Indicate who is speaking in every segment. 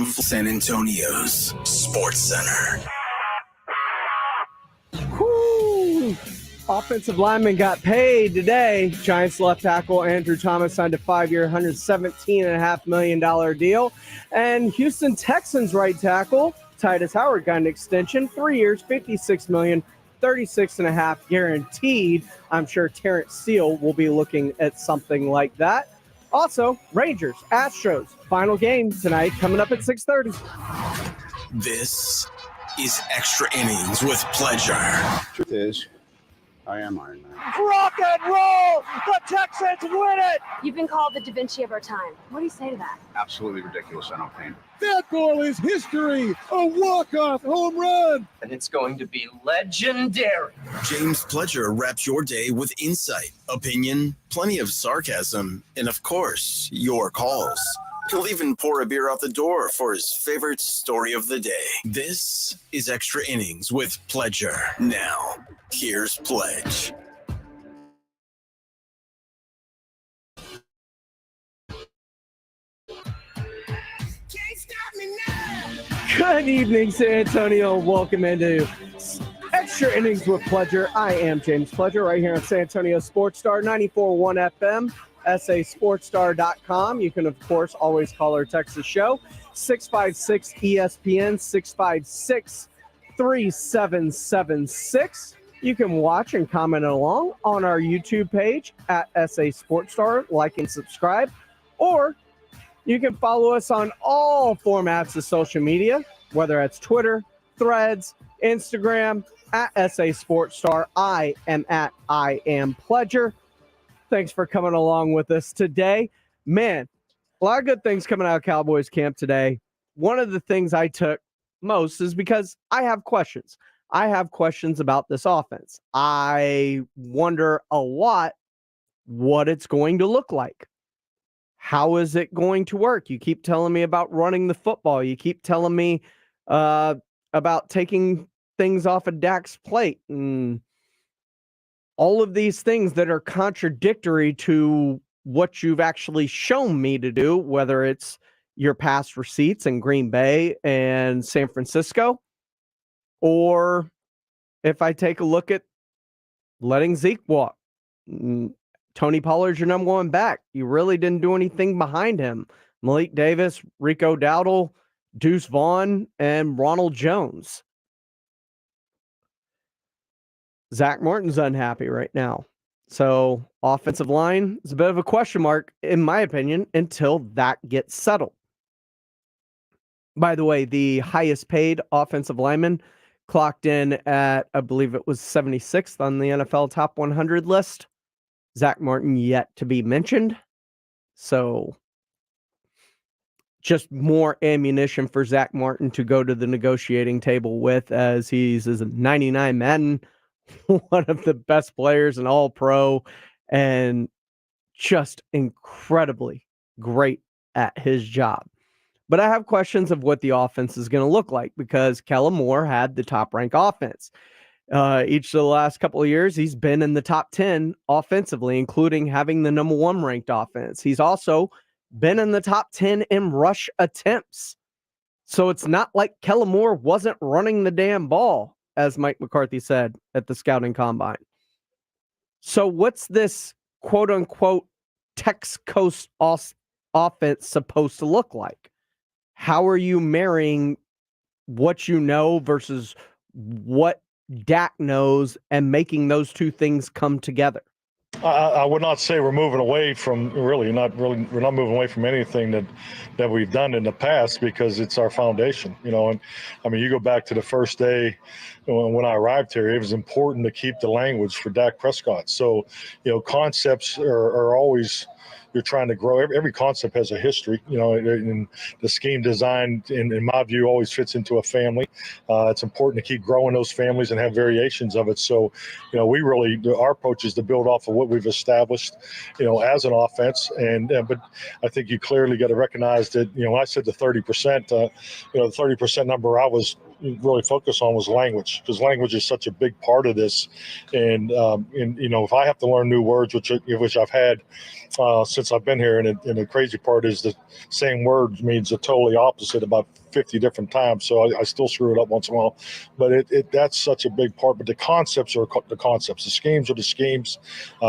Speaker 1: San Antonio's Sports Center.
Speaker 2: Woo! Offensive lineman got paid today. Giants left tackle Andrew Thomas signed a 5-year, $117.5 million deal. And Houston Texans right tackle Titus Howard got an extension, 3 years, $56 million, $36.5 guaranteed. I'm sure Terrence Steele will be looking at something like that. Also, Rangers, Astros, final game tonight coming up at 6:30.
Speaker 1: This is Extra Innings with Pleasure.
Speaker 3: Truth is, I am Iron Man.
Speaker 2: Rock and roll! The Texans win it!
Speaker 4: You've been called the Da Vinci of our time. What do you say to that?
Speaker 3: Absolutely ridiculous. I don't paint.
Speaker 5: That goal is history. A walk-off home run.
Speaker 6: And it's going to be legendary.
Speaker 1: James Pledger wraps your day with insight, opinion, plenty of sarcasm, and of course, your calls. He'll even pour a beer out the door for his favorite story of the day. This is Extra Innings with Pledger. Now, here's Pledge.
Speaker 2: Good evening, San Antonio. Welcome into Extra Innings with Pledger. I am James Pledger right here on San Antonio Sports Star 94.1 FM, sasportstar.com. You can, of course, always call or text the show, 656 ESPN, 656-3776. You can watch and comment along on our YouTube page at SA Sports Star. Like and subscribe. Or you can follow us on all formats of social media, whether it's Twitter, Threads, Instagram, at SA Sports Star. I am at I Am Pledger. Thanks for coming along with us today. Man, a lot of good things coming out of Cowboys camp today. One of the things I took most is because I have questions. I have questions about this offense. I wonder a lot what it's going to look like. How is it going to work? You keep telling me about running the football. You keep telling me about taking things off of Dak's plate and all of these things that are contradictory to what you've actually shown me to do, whether it's your past receipts in Green Bay and San Francisco, or if I take a look at letting Zeke walk. Tony Pollard's your number one back. You really didn't do anything behind him. Malik Davis, Rico Dowdle, Deuce Vaughn, and Ronald Jones. Zach Martin's unhappy right now. So offensive line is a bit of a question mark, in my opinion, until that gets settled. By the way, the highest paid offensive lineman clocked in at, I believe it was 76th on the NFL top 100 list. Zach Martin yet to be mentioned. So just more ammunition for Zach Martin to go to the negotiating table with, as he's a 99 Madden, one of the best players, an all-pro, and just incredibly great at his job. But I have questions of what the offense is going to look like because Kellen Moore had the top-ranked offense. Each of the last couple of years, he's been in the top 10 offensively, including having the number 1 ranked offense. He's also been in the top 10 in rush attempts. So it's not like Kellen Moore wasn't running the damn ball, as Mike McCarthy said at the scouting combine. So what's this quote unquote Tex Coast offense supposed to look like? How are you marrying what you know versus what Dak knows and making those two things come together?
Speaker 7: I would not say we're moving away from we're not moving away from anything that we've done in the past because it's our foundation, and I mean, you go back to the first day when I arrived here, it was important to keep the language for Dak Prescott. So, concepts are always, you're trying to grow. Every concept has a history, and the scheme design, in my view, always fits into a family. It's important to keep growing those families and have variations of it. So, our approach is to build off of what we've established, as an offense. But I think you clearly got to recognize that, when I said the 30%, the 30% number I was really focused on was language, because language is such a big part of this. And if I have to learn new words, which I've had since I've been here. And the crazy part is the same word means the totally opposite about 50 different times. So I still screw it up once in a while. But that's such a big part. But the concepts are the concepts. The schemes are the schemes.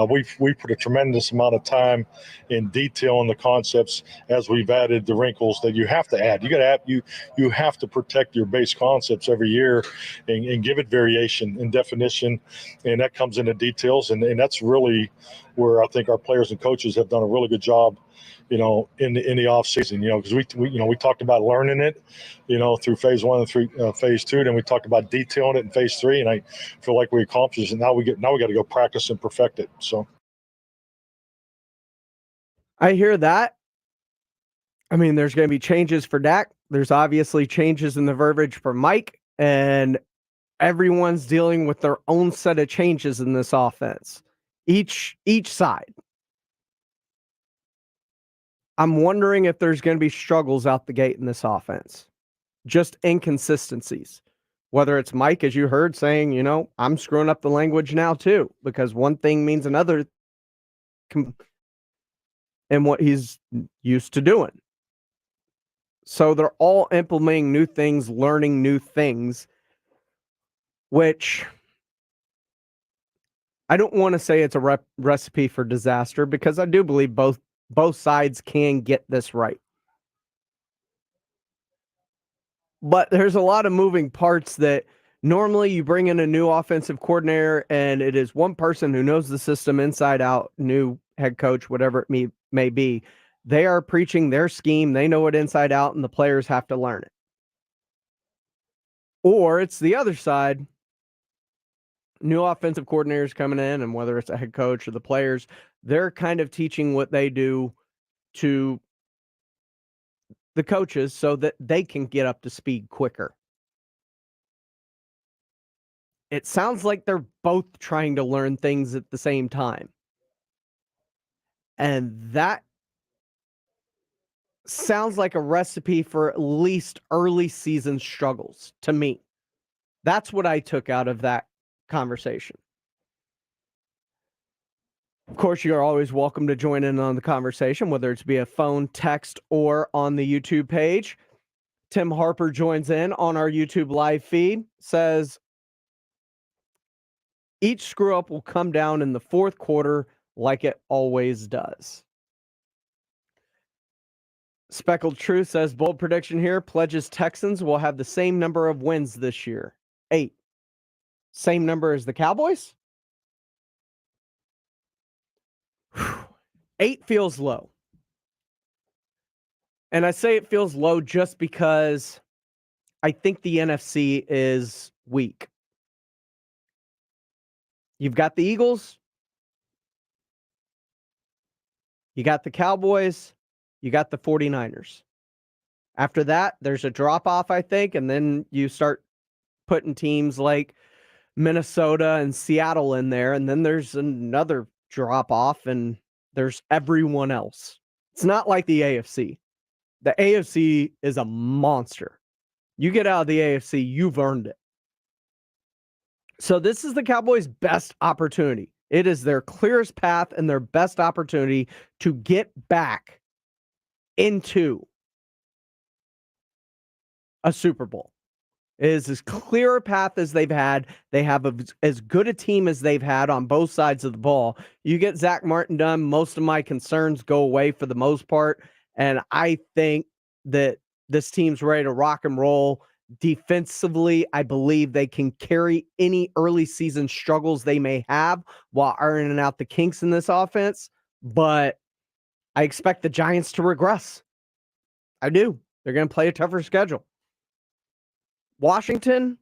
Speaker 7: We put a tremendous amount of time in detail on the concepts as we've added the wrinkles that you have to add. You have to protect your base concepts every year and give it variation and definition. And that comes into details. And that's really where I think our players and coaches have done a really good job, in the off season, because we talked about learning it, through phase 1 and through phase 2. Then we talked about detailing it in phase 3, and I feel like we accomplished it. Now we got to go practice and perfect it. So
Speaker 2: I hear that. I mean, there's going to be changes for Dak. There's obviously changes in the verbiage for Mike, and everyone's dealing with their own set of changes in this offense. Each side. I'm wondering if there's going to be struggles out the gate in this offense. Just inconsistencies. Whether it's Mike, as you heard, saying, I'm screwing up the language now too, because one thing means another in what he's used to doing. So they're all implementing new things, learning new things, which I don't want to say it's a recipe for disaster, because I do believe both sides can get this right. But there's a lot of moving parts that normally you bring in a new offensive coordinator and it is one person who knows the system inside out, new head coach, whatever it may be. They are preaching their scheme. They know it inside out, and the players have to learn it. Or it's the other side. New offensive coordinators coming in, and whether it's a head coach or the players, they're kind of teaching what they do to the coaches so that they can get up to speed quicker. It sounds like they're both trying to learn things at the same time. And that sounds like a recipe for at least early season struggles to me. That's what I took out of that conversation. Of course, you're always welcome to join in on the conversation, whether it's via phone, text, or on the YouTube page. Tim Harper joins in on our YouTube live feed, says, each screw up will come down in the fourth quarter like it always does. Speckled Truth says, bold prediction here, pledges Texans will have the same number of wins this year. 8. Same number as the Cowboys? 8 feels low. And I say it feels low just because I think the NFC is weak. You've got the Eagles. You got the Cowboys. You got the 49ers. After that, there's a drop-off, I think, and then you start putting teams like Minnesota and Seattle in there, and then there's another drop-off, and there's everyone else. It's not like the AFC. The AFC is a monster. You get out of the AFC, you've earned it. So this is the Cowboys' best opportunity. It is their clearest path and their best opportunity to get back into a Super Bowl. It is as clear a path as they've had. They have as good a team as they've had on both sides of the ball. You get Zach Martin done, most of my concerns go away for the most part. And I think that this team's ready to rock and roll. Defensively, I believe they can carry any early season struggles they may have while ironing out the kinks in this offense. But I expect the Giants to regress. I do. They're going to play a tougher schedule. Washington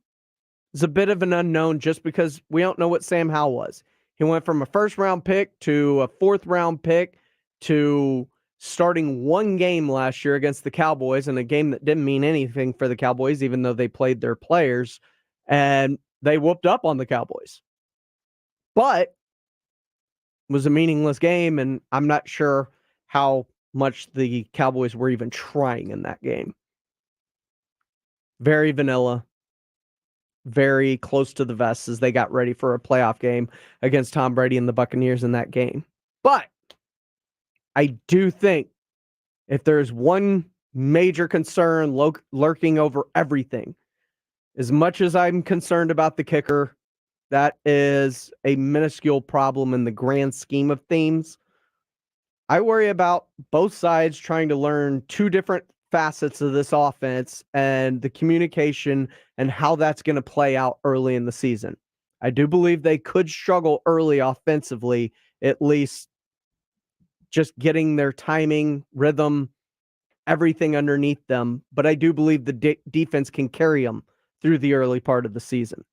Speaker 2: is a bit of an unknown just because we don't know what Sam Howell was. He went from a first-round pick to a fourth-round pick to starting one game last year against the Cowboys, in a game that didn't mean anything for the Cowboys, even though they played their players, and they whooped up on the Cowboys. But it was a meaningless game, and I'm not sure how much the Cowboys were even trying in that game. Very vanilla, very close to the vest as they got ready for a playoff game against Tom Brady and the Buccaneers in that game. But I do think if there's one major concern lurking over everything, as much as I'm concerned about the kicker, that is a minuscule problem in the grand scheme of things. I worry about both sides trying to learn two different facets of this offense and the communication and how that's going to play out early in the season. I do believe they could struggle early offensively, at least just getting their timing, rhythm, everything underneath them. But I do believe the defense can carry them through the early part of the season.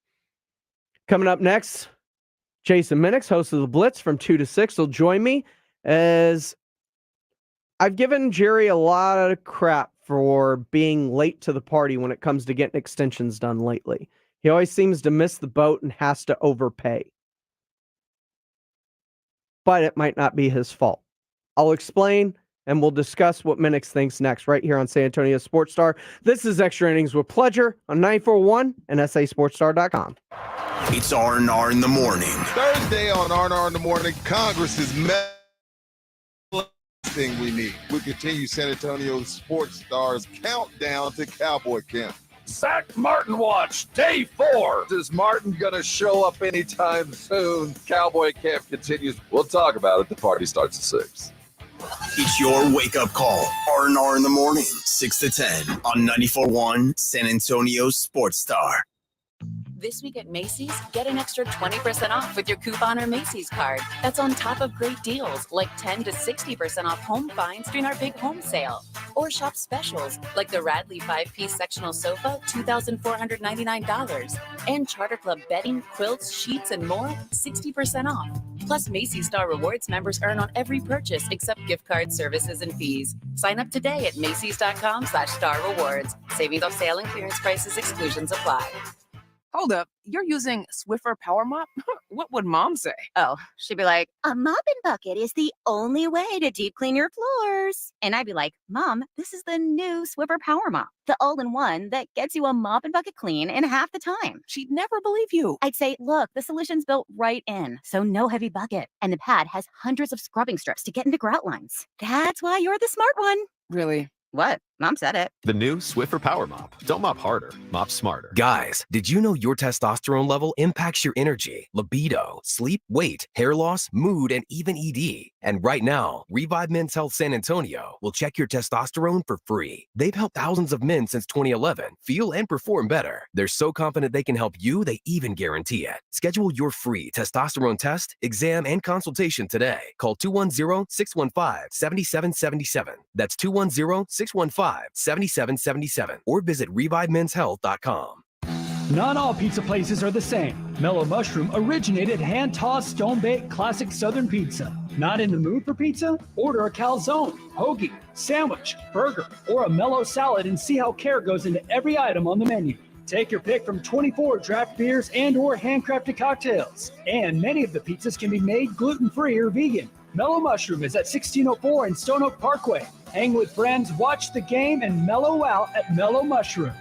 Speaker 2: Coming up next, Jason Minix, host of The Blitz from 2 to 6, will join me as I've given Jerry a lot of crap for being late to the party when it comes to getting extensions done lately. He always seems to miss the boat and has to overpay. But it might not be his fault. I'll explain, and we'll discuss what Minix thinks next right here on San Antonio Sports Star. This is Extra Innings with Pleasure on 94.1 and SASportsStar.com.
Speaker 1: It's R&R in the morning.
Speaker 5: Thursday on R&R in the morning, Congress is met. Thing we need. We continue San Antonio Sports Stars countdown to Cowboy Camp.
Speaker 8: Zach Martin watch, day 4. Is Martin going to show up anytime soon? Cowboy Camp continues. We'll talk about it. The party starts at 6.
Speaker 1: It's your wake-up call. R&R in the morning, 6 to 10 on 94.1 San Antonio Sports Star.
Speaker 9: This week at Macy's, get an extra 20% off with your coupon or Macy's card. That's on top of great deals like 10 to 60% off home finds during our big home sale. Or shop specials like the Radley 5-piece sectional sofa, $2,499. And Charter Club bedding, quilts, sheets, and more, 60% off. Plus, Macy's Star Rewards members earn on every purchase except gift cards, services, and fees. Sign up today at Macys.com/Star Rewards. Savings off sale and clearance prices, exclusions apply.
Speaker 10: Hold up, you're using Swiffer Power Mop? What would Mom say?
Speaker 9: Oh, she'd be like,
Speaker 11: a mopping bucket is the only way to deep clean your floors.
Speaker 9: and I'd be like,
Speaker 11: Mom, this is the new Swiffer Power Mop, the all-in-one that gets you a mop and bucket clean in half the time.
Speaker 10: She'd never believe you.
Speaker 11: I'd say, look, the solution's built right in, so no heavy bucket. And the pad has hundreds of scrubbing strips to get into grout lines. That's why you're the smart one.
Speaker 10: Really?
Speaker 11: What? Mom said it.
Speaker 12: The new Swiffer Power Mop. Don't mop harder, mop smarter.
Speaker 13: Guys, did you know your testosterone level impacts your energy, libido, sleep, weight, hair loss, mood, and even ED? And right now, Revive Men's Health San Antonio will check your testosterone for free. They've helped thousands of men since 2011 feel and perform better. They're so confident they can help you, they even guarantee it. Schedule your free testosterone test, exam, and consultation today. Call 210-615-7777. That's 210-615-7777 or visit ReviveMen'sHealth.com.
Speaker 14: Not all pizza places are the same. Mellow Mushroom originated hand-tossed, stone-baked classic Southern pizza. Not in the mood for pizza? Order a calzone, hoagie, sandwich, burger, or a mellow salad and see how care goes into every item on the menu. Take your pick from 24 draft beers and or handcrafted cocktails. And many of the pizzas can be made gluten-free or vegan. Mellow Mushroom is at 1604 in Stone Oak Parkway. Hang with friends, watch the game, and mellow out at Mellow Mushroom.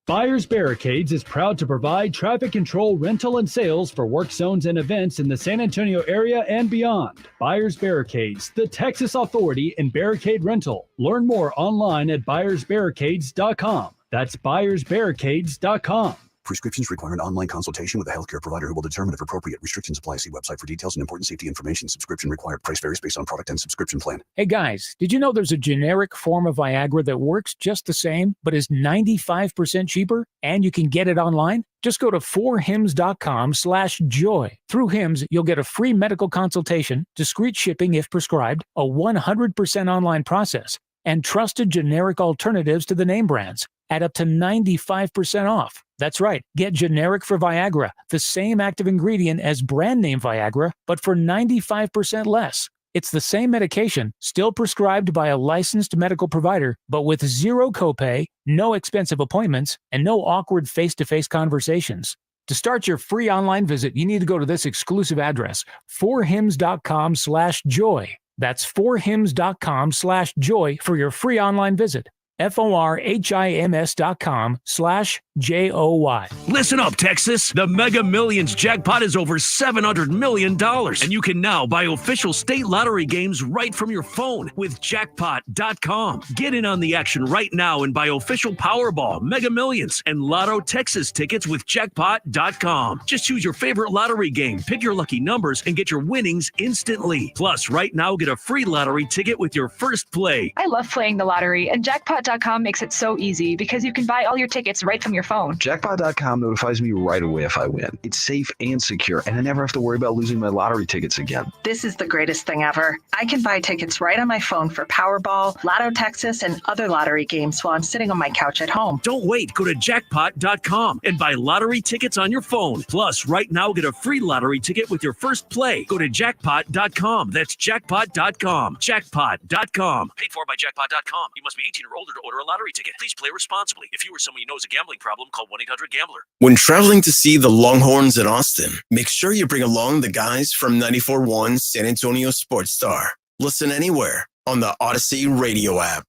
Speaker 14: Buyers Barricades is proud to provide traffic control, rental, and sales for work zones and events in the San Antonio area and beyond. Buyers Barricades, the Texas authority in barricade rental. Learn more online at buyersbarricades.com. That's buyersbarricades.com.
Speaker 15: Prescriptions require an online consultation with a healthcare provider who will determine if appropriate. Restrictions apply. See website for details and important safety information. Subscription required. Price varies based on product and subscription plan.
Speaker 16: Hey guys, did you know there's a generic form of Viagra that works just the same, but is 95% cheaper, and you can get it online? Just go to 4hims.com/joy. Through Hims, you'll get a free medical consultation, discreet shipping if prescribed, a 100% online process, and trusted generic alternatives to the name brands at up to 95% off. That's right. Get generic for Viagra, the same active ingredient as brand name Viagra, but for 95% less. It's the same medication, still prescribed by a licensed medical provider, but with zero copay, no expensive appointments, and no awkward face-to-face conversations. To start your free online visit, you need to go to this exclusive address, 4hims.com/joy. That's 4hims.com/joy for your free online visit. FORHIMS.com/JOY.
Speaker 17: Listen up, Texas. The Mega Millions jackpot is over $700 million, and you can now buy official state lottery games right from your phone with jackpot.com. Get in on the action right now and buy official Powerball, Mega Millions, and Lotto Texas tickets with jackpot.com. Just choose your favorite lottery game, pick your lucky numbers, and get your winnings instantly. Plus, right now, get a free lottery ticket with your first play.
Speaker 18: I love playing the lottery, and jackpot.com makes it so easy because you can buy all your tickets right from your phone.
Speaker 19: Jackpot.com notifies me right away if I win. It's safe and secure, and I never have to worry about losing my lottery tickets again.
Speaker 20: This is the greatest thing ever. I can buy tickets right on my phone for Powerball, Lotto Texas, and other lottery games while I'm sitting on my couch at home.
Speaker 17: Don't wait. Go to jackpot.com and buy lottery tickets on your phone. Plus, right now, get a free lottery ticket with your first play. Go to jackpot.com. That's jackpot.com. Jackpot.com. Paid for by jackpot.com. You must be 18 or older to order a lottery ticket. Please play responsibly. If you or someone you know has a gambling problem, call 1-800-GAMBLER.
Speaker 1: When traveling to see the Longhorns in Austin, make sure you bring along the guys from 94.1 San Antonio Sports Star. Listen anywhere on the Odyssey radio app.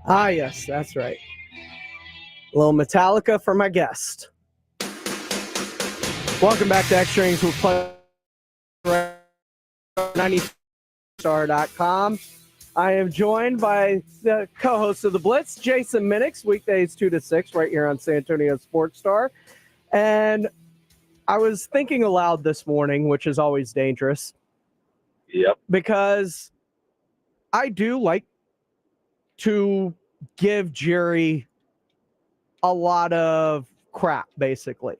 Speaker 2: Ah, yes, that's right. A little Metallica for my guest. Welcome back to Extra Innings with Play 90star.com. I am joined by the co-host of The Blitz, Jason Minix, weekdays 2 to 6, right here on San Antonio Sports Star. And I was thinking aloud this morning, which is always dangerous.
Speaker 8: Yep.
Speaker 2: Because I do like to give Jerry a lot of crap, basically.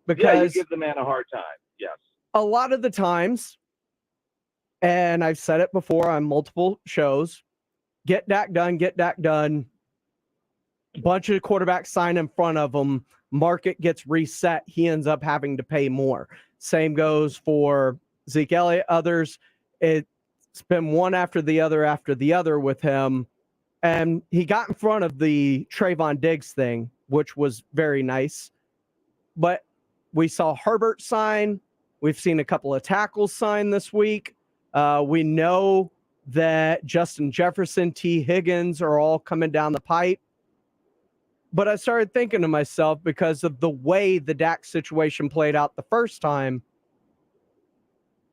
Speaker 2: Because
Speaker 8: you give the man a hard time. Yes.
Speaker 2: a lot of the times, and I've said it before on multiple shows, get Dak done. Bunch of quarterbacks sign in front of him. Market gets reset. He ends up having to pay more. Same goes for Zeke Elliott. Others, it's been one after the other with him. And he got in front of the Trayvon Diggs thing, which was very nice. But we saw Herbert sign. We've seen a couple of tackles sign this week. We know that Justin Jefferson, T. Higgins are all coming down the pipe. But I started thinking to myself, because of the way the Dak situation played out the first time,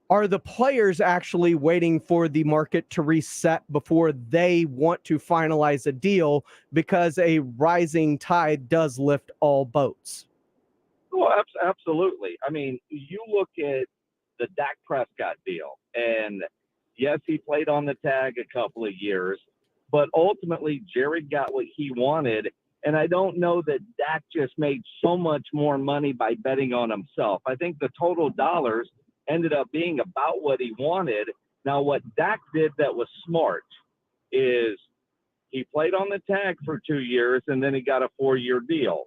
Speaker 2: are the players actually waiting for the market to reset before they want to finalize a deal, because a rising tide does lift all boats?
Speaker 8: Well, absolutely. I mean, you look at the Dak Prescott deal, and yes, he played on the tag a couple of years, but ultimately Jerry got what he wanted. And I don't know that Dak just made so much more money by betting on himself. I think the total dollars ended up being about what he wanted. Now, what Dak did that was smart is he played on the tag for 2 years, and then he got a 4-year deal.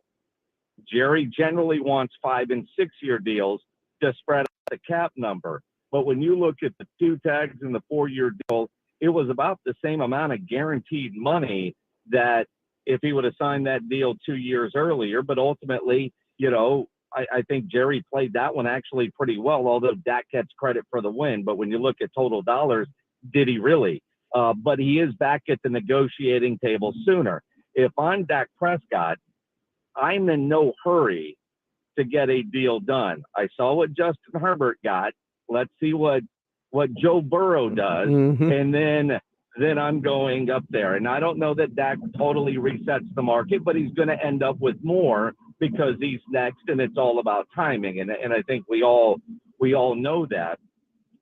Speaker 8: Jerry generally wants 5- and 6-year deals to spread out the cap number. But when you look at the 2 tags and the 4-year deal, it was about the same amount of guaranteed money that if he would have signed that deal 2 years earlier. But ultimately, I think Jerry played that one actually pretty well, although Dak gets credit for the win. But when you look at total dollars, did he really? But he is back at the negotiating table sooner. If I'm Dak Prescott, I'm in no hurry to get a deal done. I saw what Justin Herbert got. Let's see what Joe Burrow does.
Speaker 2: Mm-hmm.
Speaker 8: And then I'm going up there. And I don't know that Dak totally resets the market, but he's going to end up with more because he's next, and it's all about timing. And I think we all know that.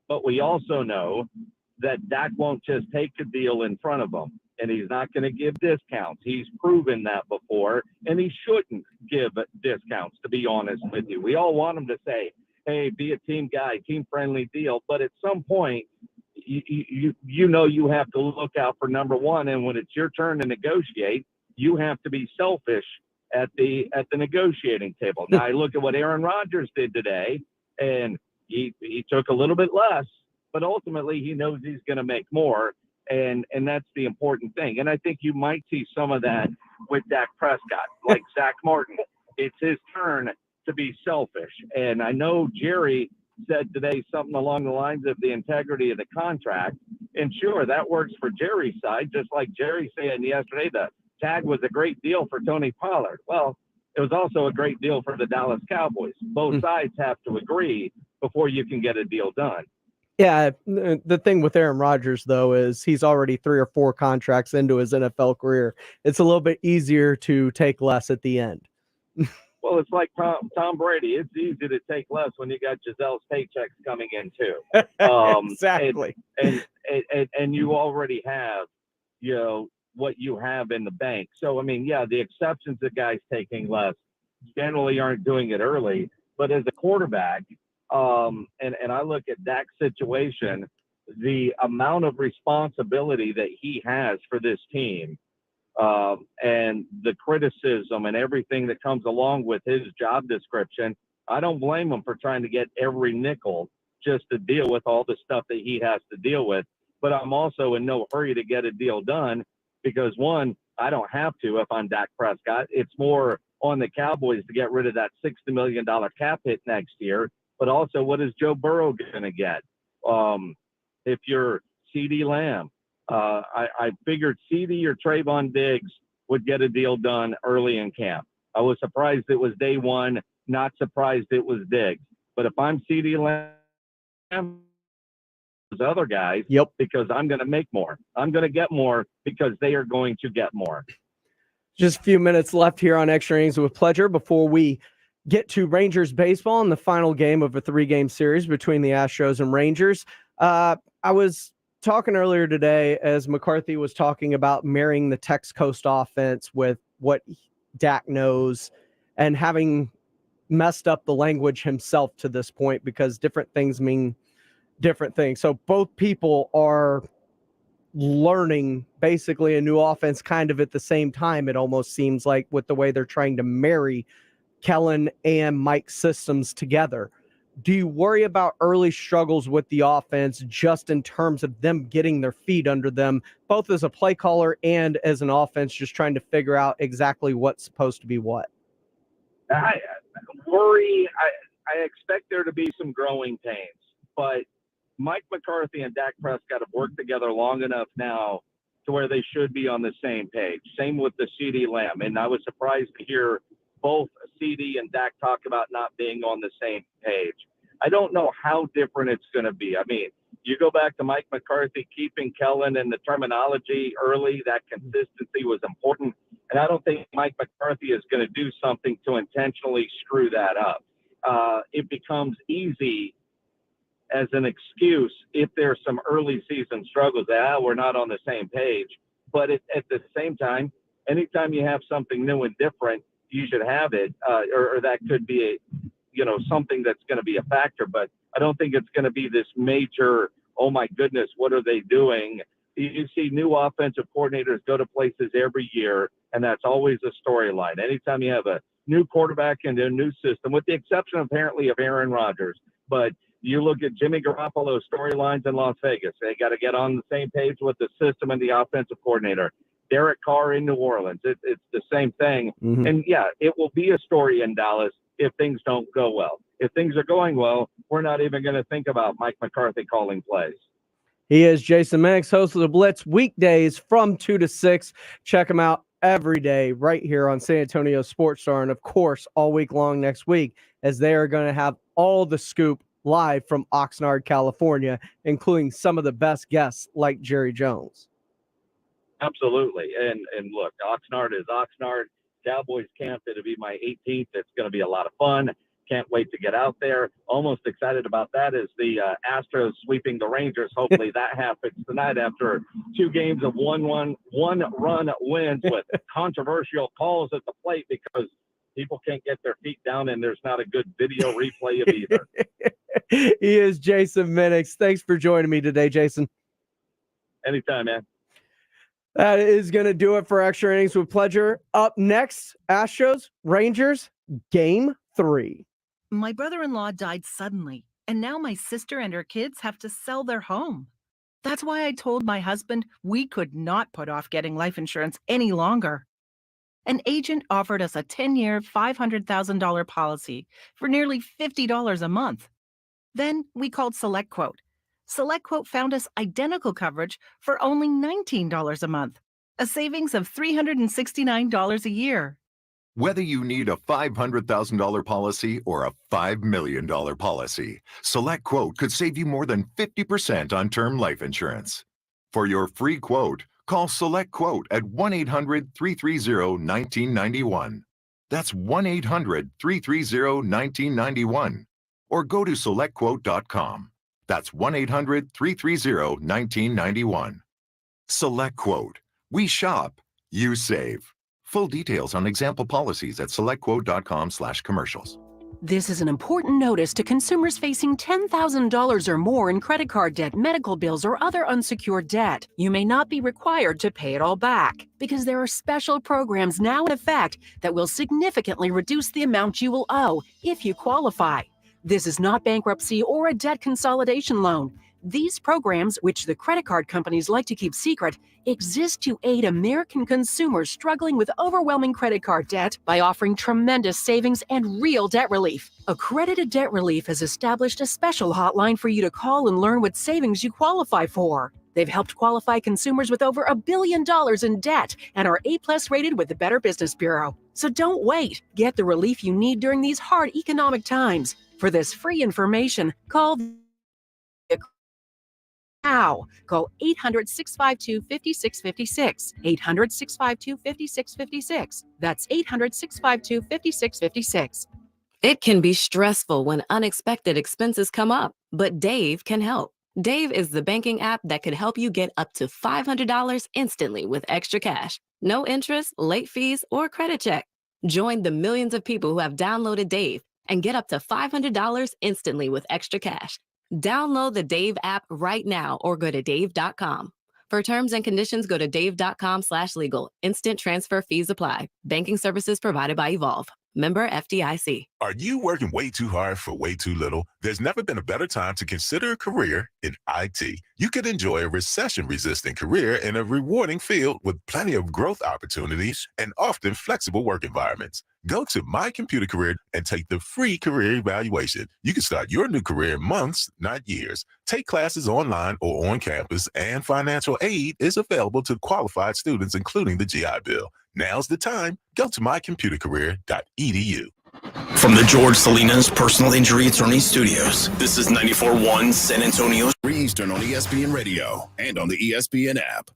Speaker 8: But we also know that Dak won't just take a deal in front of him, and he's not going to give discounts. He's proven that before, and he shouldn't give discounts, to be honest with you. We all want him to say, hey, be a team guy, team-friendly deal. But at some point, you have to look out for number one, and when it's your turn to negotiate, you have to be selfish at the negotiating table. Now, I look at what Aaron Rodgers did today, and he took a little bit less, but ultimately he knows he's going to make more, and that's the important thing. And I think you might see some of that with Dak Prescott, like Zach Martin. It's his turn to be selfish, and I know Jerry said today something along the lines of the integrity of the contract. And sure, that works for Jerry's side, just like Jerry saying yesterday the tag was a great deal for Tony Pollard. Well, it was also a great deal for the Dallas Cowboys. Both sides have to agree before you can get a deal done.
Speaker 2: Yeah, the thing with Aaron Rodgers, though, is he's already 3 or 4 contracts into his NFL career. It's a little bit easier to take less at the end.
Speaker 8: Well, it's like Tom Brady. It's easy to take less when you got Giselle's paychecks coming in, too.
Speaker 2: Exactly.
Speaker 8: And you already have, what you have in the bank. So, I mean, yeah, the exceptions that guys taking less generally aren't doing it early. But as a quarterback, and I look at Dak's situation, the amount of responsibility that he has for this team, and the criticism and everything that comes along with his job description, I don't blame him for trying to get every nickel just to deal with all the stuff that he has to deal with. But I'm also in no hurry to get a deal done because, one, I don't have to if I'm Dak Prescott. It's more on the Cowboys to get rid of that $60 million cap hit next year. But also, what is Joe Burrow going to get? If you're CeeDee Lamb, I figured CeeDee or Trayvon Diggs would get a deal done early in camp. I was surprised it was day one, not surprised it was Diggs. But if I'm CeeDee Lamb, those other guys, because I'm going to make more. I'm going to get more because they are going to get more.
Speaker 2: Just a few minutes left here on Extra Innings with Pleasure before we get to Rangers baseball in the final game of a 3-game series between the Astros and Rangers. I was talking earlier today as McCarthy was talking about marrying the Tex Coast offense with what Dak knows and having messed up the language himself to this point because different things mean different things. So both people are learning basically a new offense kind of at the same time, it almost seems like, with the way they're trying to marry Kellen and Mike's systems together. Do you worry about early struggles with the offense just in terms of them getting their feet under them, both as a play caller and as an offense, just trying to figure out exactly what's supposed to be what?
Speaker 8: I worry. I expect there to be some growing pains, but Mike McCarthy and Dak Prescott have worked together long enough now to where they should be on the same page. Same with the CeeDee Lamb. And I was surprised to hear both CeeDee and Dak talk about not being on the same page. I don't know how different it's going to be. I mean, you go back to Mike McCarthy keeping Kellen and the terminology early, that consistency was important. And I don't think Mike McCarthy is going to do something to intentionally screw that up. It becomes easy as an excuse if there's some early season struggles that we're not on the same page. But at the same time, anytime you have something new and different, you should have it, or that could be something that's going to be a factor. But I don't think it's going to be this major, oh my goodness, what are they doing? You see new offensive coordinators go to places every year, and that's always a storyline. Anytime you have a new quarterback into a new system, with the exception apparently of Aaron Rodgers, but you look at Jimmy Garoppolo's storylines in Las Vegas. They got to get on the same page with the system and the offensive coordinator. Derek Carr in New Orleans. It's the same thing. Mm-hmm. And, yeah, it will be a story in Dallas if things don't go well. If things are going well, we're not even going to think about Mike McCarthy calling plays.
Speaker 2: He is Jason Minix, host of The Blitz, weekdays from 2 to 6. Check him out every day right here on San Antonio Sports Star. And, of course, all week long next week, as they are going to have all the scoop live from Oxnard, California, including some of the best guests like Jerry Jones.
Speaker 8: Absolutely. And look, Oxnard is Oxnard. Cowboys camp, it'll be my 18th. It's going to be a lot of fun. Can't wait to get out there. Almost excited about that as the Astros sweeping the Rangers. Hopefully that happens tonight after 2 games of one-run wins with controversial calls at the plate because people can't get their feet down and there's not a good video replay of either.
Speaker 2: He is Jason Minix. Thanks for joining me today, Jason.
Speaker 8: Anytime, man.
Speaker 2: That is going to do it for Extra Innings with Pleasure. Up next, Astros, Rangers, Game 3.
Speaker 21: My brother-in-law died suddenly, and now my sister and her kids have to sell their home. That's why I told my husband we could not put off getting life insurance any longer. An agent offered us a 10-year, $500,000 policy for nearly $50 a month. Then we called SelectQuote. SelectQuote found us identical coverage for only $19 a month, a savings of $369 a year.
Speaker 4: Whether you need a $500,000 policy or a $5 million policy, SelectQuote could save you more than 50% on term life insurance. For your free quote, call SelectQuote at 1-800-330-1991. That's 1-800-330-1991. Or go to SelectQuote.com. That's 1-800-330-1991. SelectQuote. We shop, you save. Full details on example policies at SelectQuote.com/commercials.
Speaker 10: This is an important notice to consumers facing $10,000 or more in credit card debt, medical bills, or other unsecured debt. You may not be required to pay it all back because there are special programs now in effect that will significantly reduce the amount you will owe if you qualify. This is not bankruptcy or a debt consolidation loan. These programs, which the credit card companies like to keep secret, exist to aid American consumers struggling with overwhelming credit card debt by offering tremendous savings and real debt relief. Accredited Debt Relief has established a special hotline for you to call and learn what savings you qualify for. They've helped qualify consumers with over $1 billion in debt and are A+ rated with the Better Business Bureau. So don't wait. Get the relief you need during these hard economic times. For this free information, call now. Call 800-652-5656. 800-652-5656. That's 800-652-5656.
Speaker 22: It can be stressful when unexpected expenses come up, but Dave can help. Dave is the banking app that could help you get up to $500 instantly with extra cash. No interest, late fees, or credit check. Join the millions of people who have downloaded Dave and get up to $500 instantly with extra cash. Download the Dave app right now or go to dave.com. For terms and conditions, go to dave.com/legal. Instant transfer fees apply. Banking services provided by Evolve. Member FDIC.
Speaker 23: Are you working way too hard for way too little? There's never been a better time to consider a career in IT. You could enjoy a recession-resistant career in a rewarding field with plenty of growth opportunities and often flexible work environments. Go to My Computer Career and take the free career evaluation. You can start your new career in months, not years. Take classes online or on campus, and financial aid is available to qualified students, including the GI Bill. Now's the time. Go to mycomputercareer.edu.
Speaker 1: From the George Salinas Personal Injury Attorney Studios, this is 94.1 San Antonio.
Speaker 24: Eastern on ESPN Radio and on the ESPN app.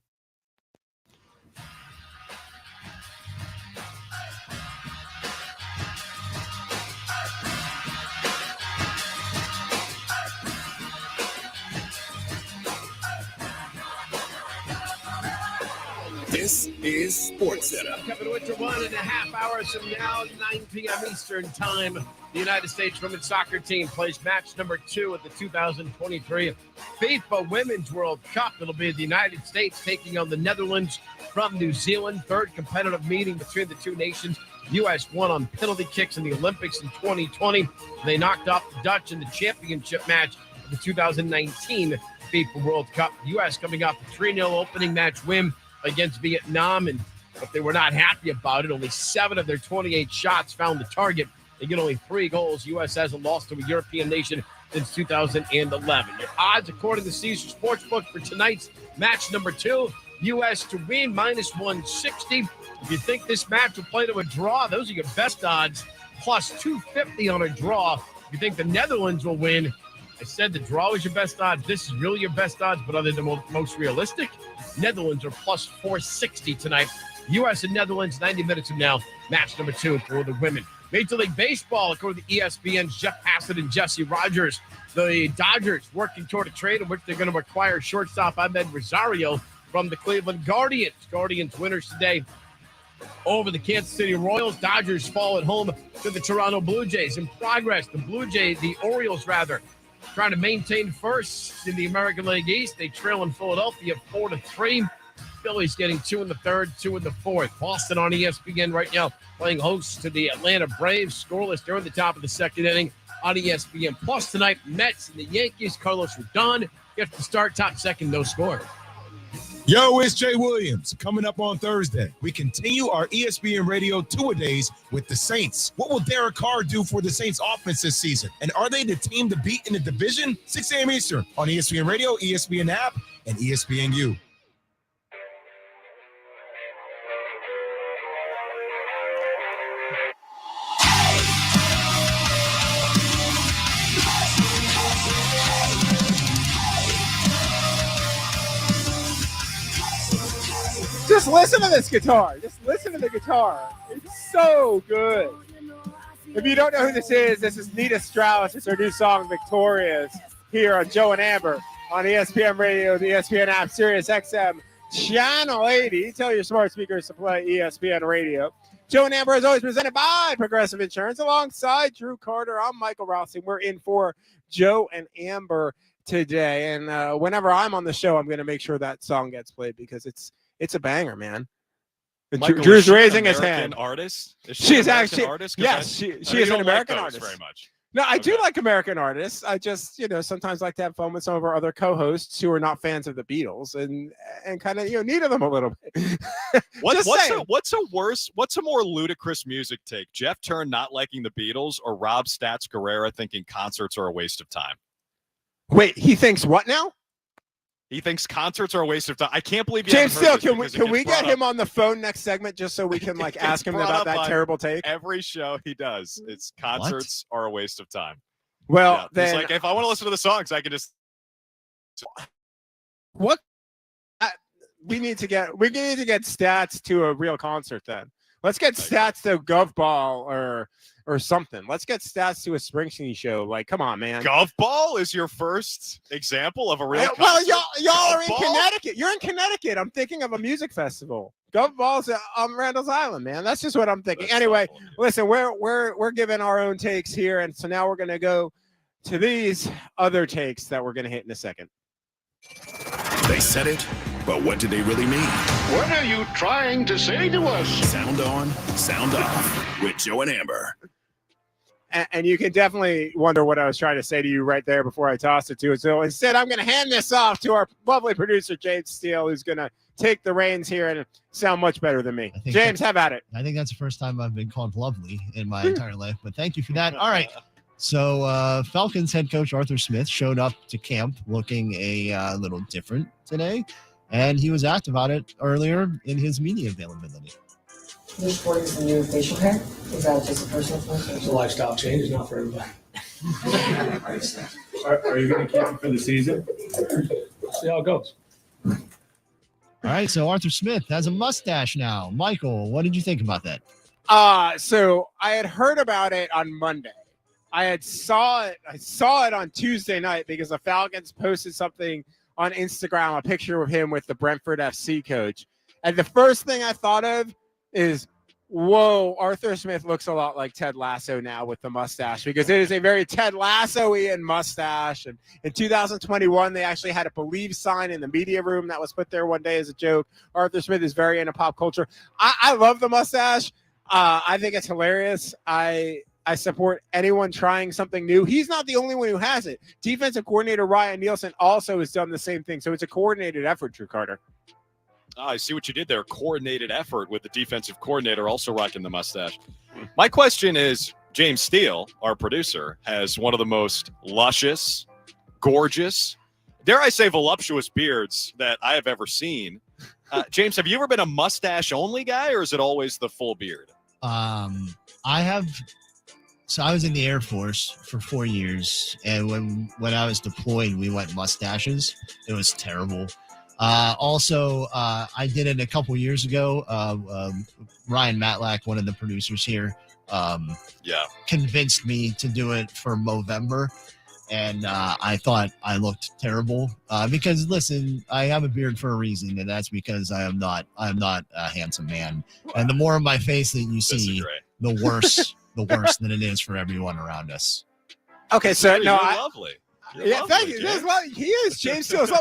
Speaker 24: This is Sports Center.
Speaker 25: Coming with you 1.5 hours from now, 9 p.m. Eastern Time. The United States women's soccer team plays match number 2 at the 2023 FIFA Women's World Cup. It'll be the United States taking on the Netherlands from New Zealand. Third competitive meeting between the two nations. U.S. won on penalty kicks in the Olympics in 2020. They knocked off the Dutch in the championship match of the 2019 FIFA World Cup. U.S. coming off a 3-0 opening match win against Vietnam, and if they were not happy about it, only 7 of their 28 shots found the target. They get only 3 goals. U.S. hasn't lost to a European nation since 2011. Your odds, according to Caesar Sportsbook, for tonight's match number 2, U.S. to win, -160. If you think this match will play to a draw, those are your best odds, +250 on a draw. If you think the Netherlands will win, I said the draw is your best odds. This is really your best odds, but other than most realistic, Netherlands are +460 tonight. U.S. and Netherlands, 90 minutes from now, match number 2 for the women. Major League Baseball, according to ESPN's Jeff Hassett and Jesse Rogers, the Dodgers working toward a trade in which they're going to acquire shortstop Ahmed Rosario from the Cleveland Guardians. Guardians winners today over the Kansas City Royals. Dodgers fall at home to the Toronto Blue Jays. In progress, the Orioles, trying to maintain first in the American League East. They trail in Philadelphia 4-3. Phillies getting 2 in the third, 2 in the fourth. Boston on ESPN right now playing host to the Atlanta Braves. Scoreless during the top of the second inning on ESPN. Plus tonight, Mets and the Yankees. Carlos Rodon gets to start top second, no score.
Speaker 3: Yo, it's Jay Williams. Coming up on Thursday, we continue our ESPN Radio two-a-days with the Saints. What will Derek Carr do for the Saints offense this season? And are they the team to beat in the division? 6 a.m. Eastern on ESPN Radio, ESPN app, and ESPNU.
Speaker 2: Just listen to this guitar. Just listen to the guitar. It's so good. If you don't know who this is Nita Strauss. It's her new song, Victorious, here on Joe and Amber on ESPN Radio, the ESPN app, Sirius XM, Channel 80. Tell your smart speakers to play ESPN Radio. Joe and Amber is always presented by Progressive Insurance. Alongside Drew Carter, I'm Michael Rossi. We're in for Joe and Amber today. And whenever I'm on the show, I'm going to make sure that song gets played because it's a banger, man.
Speaker 5: Michael,
Speaker 2: Drew's raising his hand.
Speaker 5: Artist?
Speaker 2: She is
Speaker 5: American
Speaker 2: actually
Speaker 5: artist?
Speaker 2: Yes, she is an American artist.
Speaker 5: Very much.
Speaker 2: No, I do like American artists. I just, sometimes like to have fun with some of our other co-hosts who are not fans of the Beatles and kind of, needle them a little bit.
Speaker 5: What's a more ludicrous music take? Jeff Turn not liking the Beatles or Rob Stats Guerrera thinking concerts are a waste of time?
Speaker 2: Wait, he thinks what now?
Speaker 5: He thinks concerts are a waste of time. I can't believe you
Speaker 2: James Steele,
Speaker 5: haven't heard
Speaker 2: can we get him on the phone next segment just so we can ask him about that terrible take?
Speaker 5: Every show he does, it's concerts are a waste of time.
Speaker 2: Well, then
Speaker 5: he's like, if I want to listen to the songs, I can just.
Speaker 2: What? We need to get Stats to a real concert then. Let's get Stats to Gov Ball or something. Let's get Stats to a Springsteen show. Like, come on, man.
Speaker 5: Gov Ball is your first example of a real concert?
Speaker 2: Well, y'all are in Connecticut. You're in Connecticut. I'm thinking of a music festival. Gov Ball's on Randall's Island, man. That's just what I'm thinking. Anyway, listen, we're giving our own takes here, and so now we're gonna go to these other takes that we're gonna hit in a second.
Speaker 24: They said it, but what did they really mean?
Speaker 6: What are you trying to say to us?
Speaker 24: Sound on, sound off with Joe and Amber.
Speaker 2: And you can definitely wonder what I was trying to say to you right there before I tossed it to you. So instead, I'm going to hand this off to our lovely producer, James Steele, who's going to take the reins here and sound much better than me. James, have at it.
Speaker 7: I think that's the first time I've been called lovely in my entire life, but thank you for that. All right. So Falcons head coach Arthur Smith showed up to camp looking a little different today, and he was asked about it earlier in his media availability.
Speaker 9: You're sporting some new facial hair? Is that just a personal thing?
Speaker 26: It's a lifestyle change, not for everybody. Are you going to keep it for the season? See how it goes.
Speaker 7: All right, so Arthur Smith has a mustache now. Michael, what did you think about that?
Speaker 2: So I had heard about it on Monday. I saw it on Tuesday night because the Falcons posted something on Instagram, a picture of him with the Brentford FC coach. And the first thing I thought of is, whoa, Arthur Smith looks a lot like Ted Lasso now with the mustache, because it is a very Ted Lasso-ian mustache. And in 2021, they actually had a Believe sign in the media room that was put there one day as a joke. Arthur Smith is very into pop culture. I love the mustache. I think it's hilarious. I support anyone trying something new. He's not the only one who has it. Defensive coordinator Ryan Nielsen also has done the same thing. So it's a coordinated effort, Drew Carter.
Speaker 5: I see what you did there. Coordinated effort with the defensive coordinator also rocking the mustache. My question is, James Steele, our producer, has one of the most luscious, gorgeous, dare I say voluptuous beards that I have ever seen. James, have you ever been a mustache-only guy, or is it always the full beard?
Speaker 7: I have. So I was in the Air Force for 4 years, and when I was deployed, we went mustaches. It was terrible. Also, I did it a couple years ago. Ryan Matlack, one of the producers here, convinced me to do it for Movember, and I thought I looked terrible because, listen, I have a beard for a reason, and that's because I'm not a handsome man. And the more of my face that you see, the worse that it is for everyone around us.
Speaker 2: Okay, so
Speaker 5: You're lovely.
Speaker 2: Thank you. He is James Steele. So,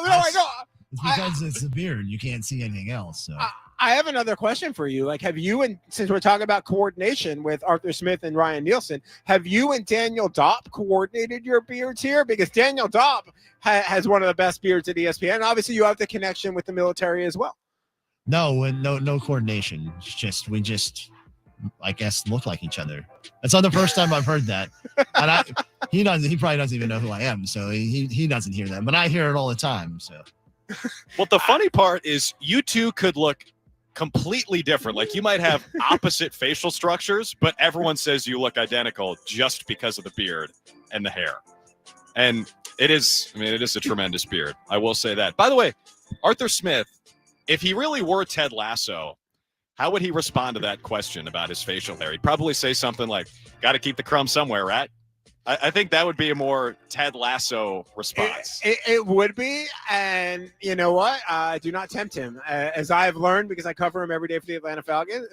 Speaker 7: It's because it's a beard. You can't see anything else. So
Speaker 11: I have another question for you. Like, have you, and since we're talking about coordination with Arthur Smith and Ryan Nielsen, have you and Daniel Dopp coordinated your beards here? Because Daniel Dopp has one of the best beards at ESPN. Obviously, you have the connection with the military as well.
Speaker 7: No coordination. It's just we just, I guess, look like each other. That's not the first time I've heard that. And he probably doesn't even know who I am, so he doesn't hear that. But I hear it all the time. So,
Speaker 5: well, the funny part is you two could look completely different. Like, you might have opposite facial structures, but everyone says you look identical just because of the beard and the hair. And it is a tremendous beard. I will say that. By the way, Arthur Smith, if he really were Ted Lasso, how would he respond to that question about his facial hair? He'd probably say something like, got to keep the crumbs somewhere, right? I think that would be a more Ted Lasso response.
Speaker 11: It would be, and you know what? Do not tempt him. As I have learned, because I cover him every day for the Atlanta Falcons,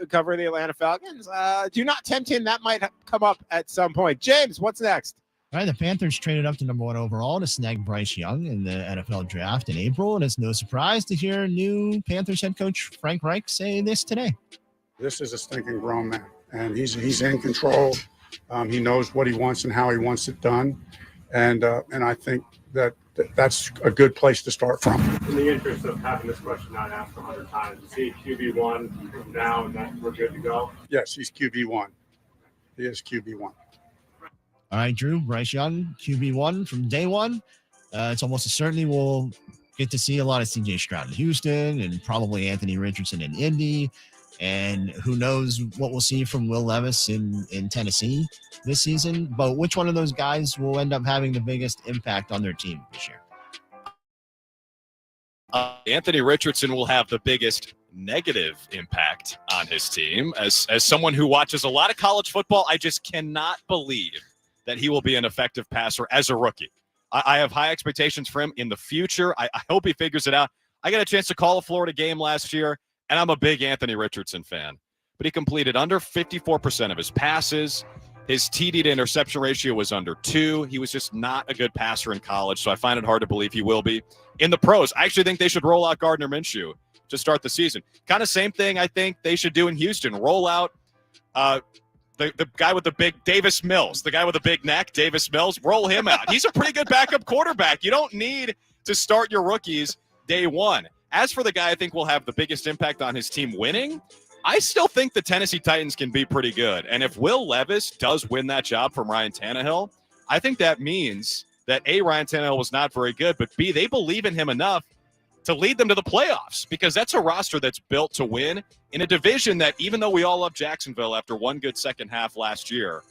Speaker 11: do not tempt him. That might come up at some point. James, what's next?
Speaker 7: All right, the Panthers traded up to number 1 overall to snag Bryce Young in the NFL draft in April, and it's no surprise to hear new Panthers head coach Frank Reich say this today.
Speaker 12: This is a stinking grown man, and he's in control. He knows what he wants and how he wants it done, and I think that's a good place to start from.
Speaker 26: In the interest of having this question not asked 100 times, is he QB1 from now and that we're good to go?
Speaker 12: Yes, he's QB1. He is QB1.
Speaker 7: All right, Drew, Bryce Young, QB1 from day one. It's almost a certainty we'll get to see a lot of C.J. Stroud in Houston and probably Anthony Richardson in Indy. And who knows what we'll see from Will Levis in Tennessee this season. But which one of those guys will end up having the biggest impact on their team this year?
Speaker 5: Anthony Richardson will have the biggest negative impact on his team. As someone who watches a lot of college football, I just cannot believe that he will be an effective passer as a rookie. I have high expectations for him in the future. I hope he figures it out. I got a chance to call a Florida game last year, and I'm a big Anthony Richardson fan. But he completed under 54% of his passes. His TD to interception ratio was under 2. He was just not a good passer in college, so I find it hard to believe he will be in the pros. I actually think they should roll out Gardner Minshew to start the season. Kind of same thing I think they should do in Houston. Roll out the guy with the big Davis Mills, the guy with the big neck, Davis Mills, roll him out. He's a pretty good backup quarterback. You don't need to start your rookies day one. As for the guy I think will have the biggest impact on his team winning, I still think the Tennessee Titans can be pretty good. And if Will Levis does win that job from Ryan Tannehill, I think that means that A, Ryan Tannehill was not very good, but B, they believe in him enough to lead them to the playoffs, because that's a roster that's built to win in a division that, even though we all love Jacksonville after one good second half last year,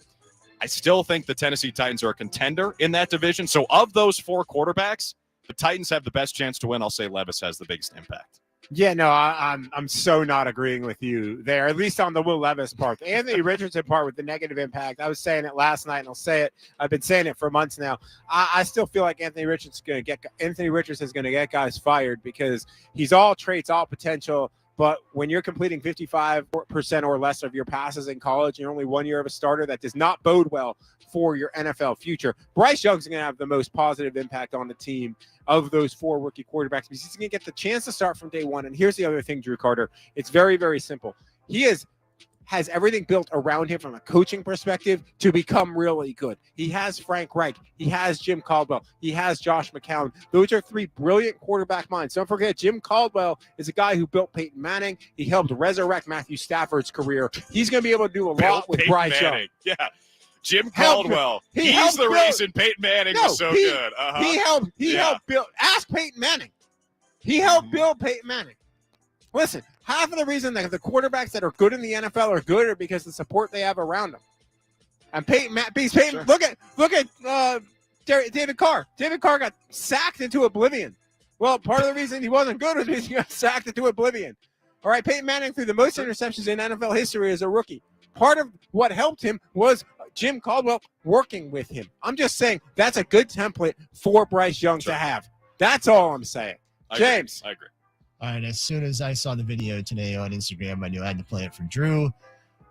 Speaker 5: I still think the Tennessee Titans are a contender in that division. So of those 4 quarterbacks, the Titans have the best chance to win. I'll say Levis has the biggest impact.
Speaker 11: Yeah, no, I'm so not agreeing with you there, at least on the Will Levis part. The Anthony Richardson part with the negative impact, I was saying it last night, and I'll say it. I've been saying it for months now. I still feel like Anthony Richardson's going to get guys fired, because he's all traits, all potential. But when you're completing 55% or less of your passes in college, you're only 1 year of a starter, that does not bode well for your NFL future. Bryce Young's going to have the most positive impact on the team of those 4 rookie quarterbacks, because he's going to get the chance to start from day one. And here's the other thing, Drew Carter. It's very, very simple. He has everything built around him from a coaching perspective to become really good. He has Frank Reich. He has Jim Caldwell. He has Josh McCown. Those are 3 brilliant quarterback minds. Don't forget, Jim Caldwell is a guy who built Peyton Manning. He helped resurrect Matthew Stafford's career. He's going to be able to do a lot with Bryce Young.
Speaker 5: Yeah. Jim Caldwell. He's the reason Peyton Manning was so good.
Speaker 11: He helped build. Ask Peyton Manning. He helped build Peyton Manning. Listen, half of the reason that the quarterbacks that are good in the NFL are good are because of the support they have around them. And Peyton, sure. Look at David Carr. David Carr got sacked into oblivion. Well, part of the reason he wasn't good was because he got sacked into oblivion. All right, Peyton Manning threw the most interceptions in NFL history as a rookie. Part of what helped him was Jim Caldwell working with him. I'm just saying that's a good template for Bryce Young to have. That's all I'm saying. James.
Speaker 5: I agree.
Speaker 7: All right, as soon as I saw the video today on Instagram, I knew I had to play it for Drew,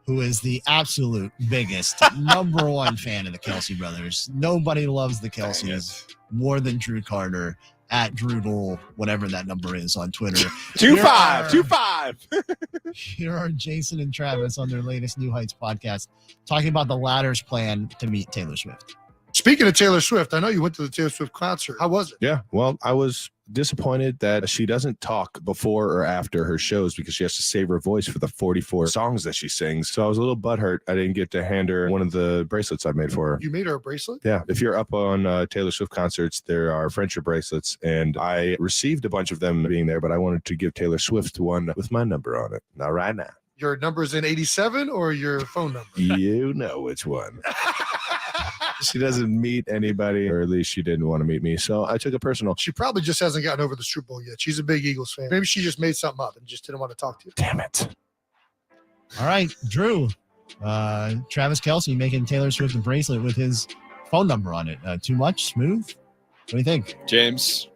Speaker 7: who is the absolute biggest, #1 fan of the Kelsey brothers. Nobody loves the Kelseys more than Drew Carter. at Droodle, whatever that number is on Twitter.
Speaker 11: 25.
Speaker 7: Here are Jason and Travis on their latest New Heights podcast talking about the latter's plan to meet Taylor Swift.
Speaker 13: Speaking of Taylor Swift, I know you went to the Taylor Swift concert. How was it?
Speaker 14: Yeah, well, I was disappointed that she doesn't talk before or after her shows because she has to save her voice for the 44 songs that she sings. So I was a little butthurt I didn't get to hand her one of the bracelets I made for her.
Speaker 13: You made her a bracelet?
Speaker 14: Yeah. If you're up on Taylor Swift concerts, there are friendship bracelets, and I received a bunch of them being there, but I wanted to give Taylor Swift one with my number on it. Not right now.
Speaker 13: Your number's in 87 or your phone number?
Speaker 14: You know which one. She doesn't meet anybody, or at least she didn't want to meet me. So I took it personal.
Speaker 13: She probably just hasn't gotten over the Super Bowl yet. She's a big Eagles fan. Maybe she just made something up and just didn't want to talk to you.
Speaker 14: Damn it.
Speaker 7: All right, Drew. Travis Kelce making Taylor Swift a bracelet with his phone number on it. Too much? Smooth? What do you think?
Speaker 5: James,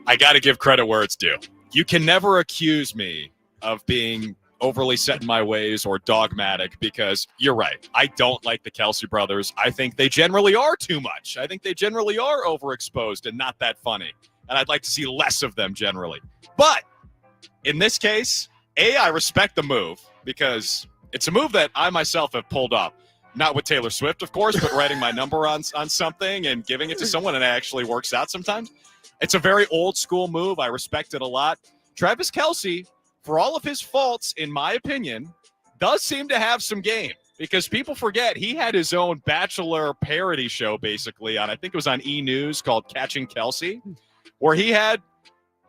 Speaker 5: I got to give credit where it's due. You can never accuse me of being overly set in my ways or dogmatic, because you're right. I don't like the Kelce brothers. I think they generally are too much. I think they generally are overexposed and not that funny. And I'd like to see less of them generally. But in this case, I respect the move because it's a move that I myself have pulled up. Not with Taylor Swift, of course, but writing my number on something and giving it to someone, and it actually works out sometimes. It's a very old school move. I respect it a lot. Travis Kelce, for all of his faults, in my opinion, does seem to have some game, because people forget he had his own Bachelor parody show, basically, I think it was on E! News, called Catching Kelce, where he had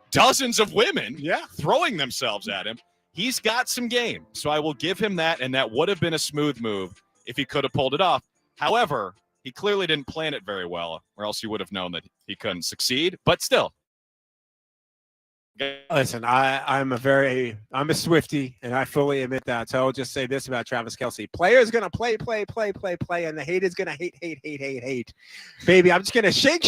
Speaker 5: dozens of women throwing themselves at him. He's got some game, so I will give him that, and that would have been a smooth move if he could have pulled it off. However, he clearly didn't plan it very well, or else he would have known that he couldn't succeed, but still.
Speaker 11: Listen, I'm a Swiftie, and I fully admit that. So I'll just say this about Travis Kelce: player's gonna play, and the hate is gonna hate. Baby, I'm just gonna shake.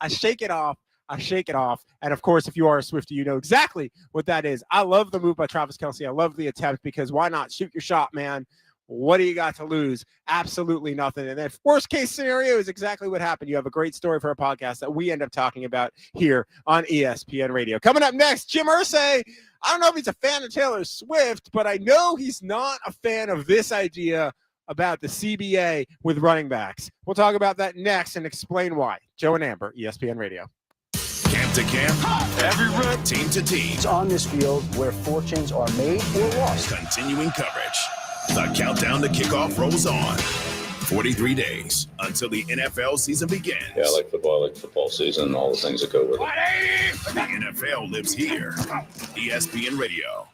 Speaker 11: I shake it off. And of course, if you are a Swiftie, you know exactly what that is. I love the move by Travis Kelce. I love the attempt, because why not? Shoot your shot, man. What do you got to lose? Absolutely nothing. And then worst case scenario is exactly what happened. You have a great story for a podcast that we end up talking about here on ESPN Radio. Coming up next, Jim Irsay. I don't know if he's a fan of Taylor Swift, but I know he's not a fan of this idea about the CBA with running backs. We'll talk about that next and explain why. Joe and Amber, ESPN Radio.
Speaker 24: Camp to camp, every run, team to team.
Speaker 15: It's on this field where fortunes are made or lost.
Speaker 24: Continuing coverage. The countdown to kickoff rolls on. 43 days until the NFL season begins.
Speaker 16: Yeah, I like football. I like football season and all the things that go with it.
Speaker 24: The NFL lives here. ESPN Radio.